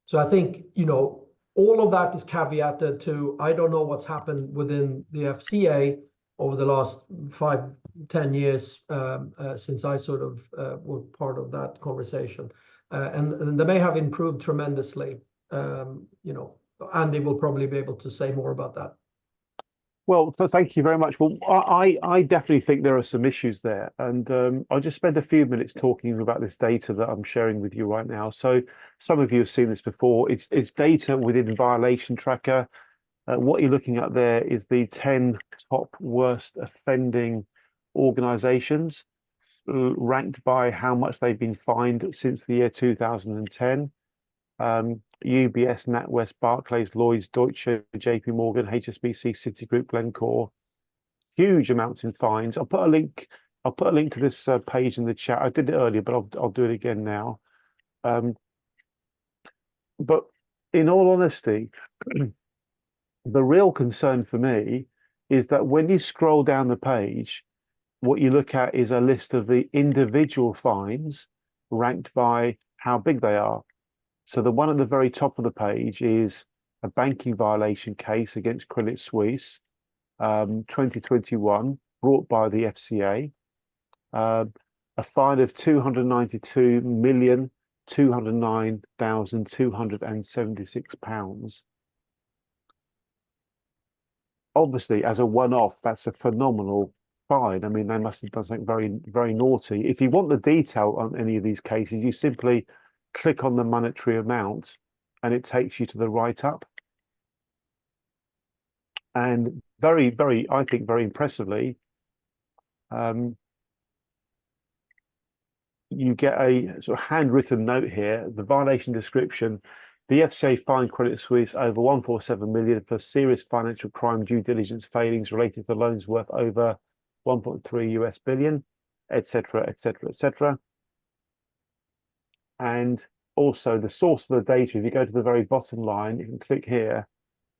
So I think, you know, all of that is caveated to, I don't know what's happened within the FCA over the last 5-10 years since I sort of was part of that conversation. And they may have improved tremendously. You know, Andy will probably be able to say more about that. Well, thank you very much. Well, I definitely think there are some issues there, and I'll just spend a few minutes talking about this data that I'm sharing with you right now. So some of you have seen this before. It's data within Violation Tracker. What you're looking at there is the 10 top worst offending organizations ranked by how much they've been fined since the year 2010. UBS, NatWest, Barclays, Lloyds, Deutsche, JP Morgan, HSBC, Citigroup, Glencore, huge amounts in fines. I'll put a link to this page in the chat. I did it earlier, but I'll do it again now. But in all honesty, the real concern for me is that when you scroll down the page, what you look at is a list of the individual fines ranked by how big they are. So the one at the very top of the page is a banking violation case against Credit Suisse, 2021. brought by the FCA, a fine of £292,209,276. Obviously, as a one-off, that's a phenomenal fine. I mean, they must have done something very, very naughty. If you want the detail on any of these cases, you simply click on the monetary amount and it takes you to the write-up. And very, very, I think very impressively, you get a sort of handwritten note here, the violation description. The FCA fined Credit Suisse over 147 million for serious financial crime due diligence failings related to loans worth over 1.3 US billion, etc., etc., etc. And also the source of the data, if you go to the very bottom line, you can click here,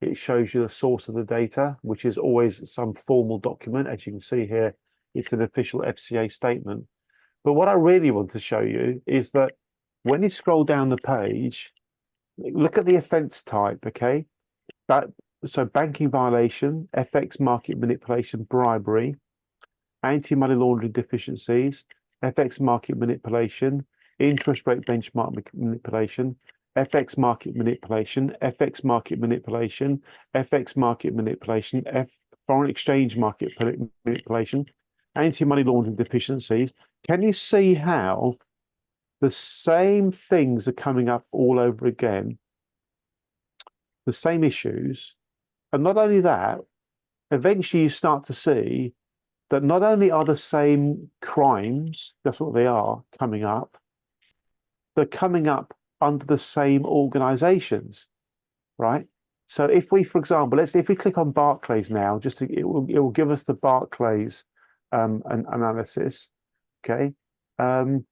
it shows you the source of the data, which is always some formal document. As you can see here, it's an official FCA statement. But what I really want to show you is that when you scroll down the page, look at the offence type, okay? So banking violation, FX market manipulation, bribery, anti-money laundering deficiencies, FX market manipulation, interest rate benchmark manipulation, FX market manipulation, FX market manipulation, FX market manipulation, foreign exchange market manipulation, anti-money laundering deficiencies. Can you see how the same things are coming up all over again? The same issues. And not only that, eventually you start to see that not only are the same crimes, that's what they are, coming up, they're coming up under the same organizations, right? So if we, for example, if we click on Barclays now, it will give us the Barclays analysis, okay? The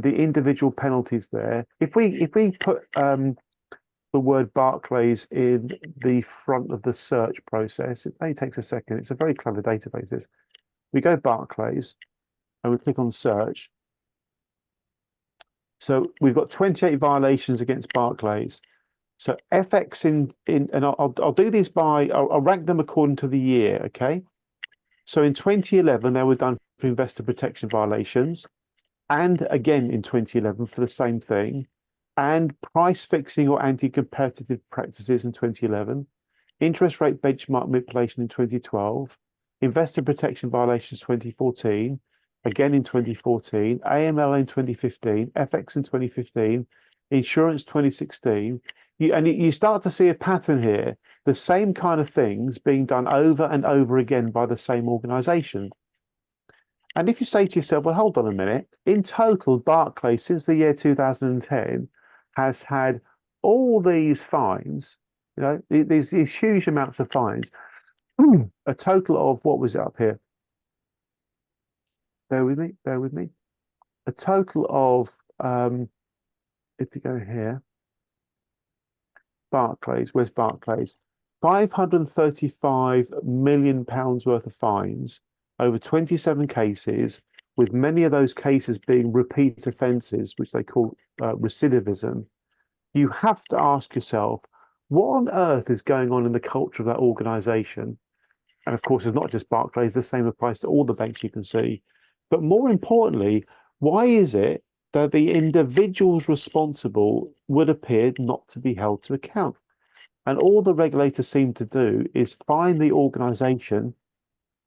individual penalties there. If we put the word Barclays in the front of the search process, it only takes a second. It's a very clever database. This. We go Barclays and we click on search. So we've got 28 violations against Barclays. So FX and I'll do these I'll rank them according to the year, okay? So in 2011, they were done for investor protection violations, and again in 2011 for the same thing, and price fixing or anti-competitive practices in 2011, interest rate benchmark manipulation in 2012, investor protection violations 2014, again in 2014, AML in 2015, FX in 2015, insurance 2016. You start to see a pattern here, the same kind of things being done over and over again by the same organization. And if you say to yourself, well, hold on a minute, in total, Barclays since the year 2010 has had all these fines, you know, these huge amounts of fines, a total of, what was it up here? Bear with me. A total of, if you go here, Barclays, where's Barclays? £535 million worth of fines over 27 cases, with many of those cases being repeat offences, which they call recidivism. You have to ask yourself, what on earth is going on in the culture of that organisation? And of course, it's not just Barclays, the same applies to all the banks you can see. But more importantly, why is it that the individuals responsible would appear not to be held to account? And all the regulators seem to do is fine the organisation.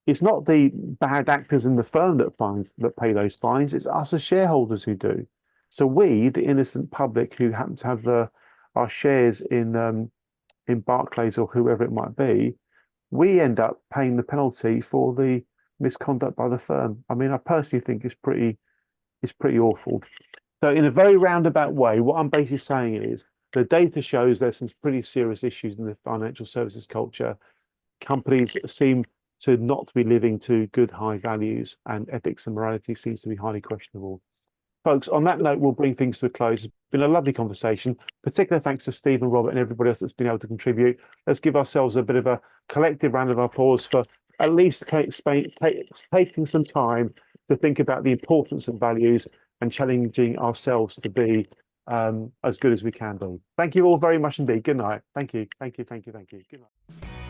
It's not the bad actors in the firm that pay those fines, it's us as shareholders who do. So we, the innocent public who happen to have our shares in Barclays or whoever it might be, we end up paying the penalty for the misconduct by the firm. I mean, I personally think it's pretty awful. So in a very roundabout way, what I'm basically saying is the data shows there's some pretty serious issues in the financial services culture. Companies seem to not be living to good high values, and ethics and morality seems to be highly questionable. Folks, on that note, we'll bring things to a close. It's been a lovely conversation. Particular thanks to Steve and Robert and everybody else that's been able to contribute. Let's give ourselves a bit of a collective round of applause for at least taking some time to think about the importance of values and challenging ourselves to be as good as we can be. Thank you all very much indeed. Good night. Thank you. Good night.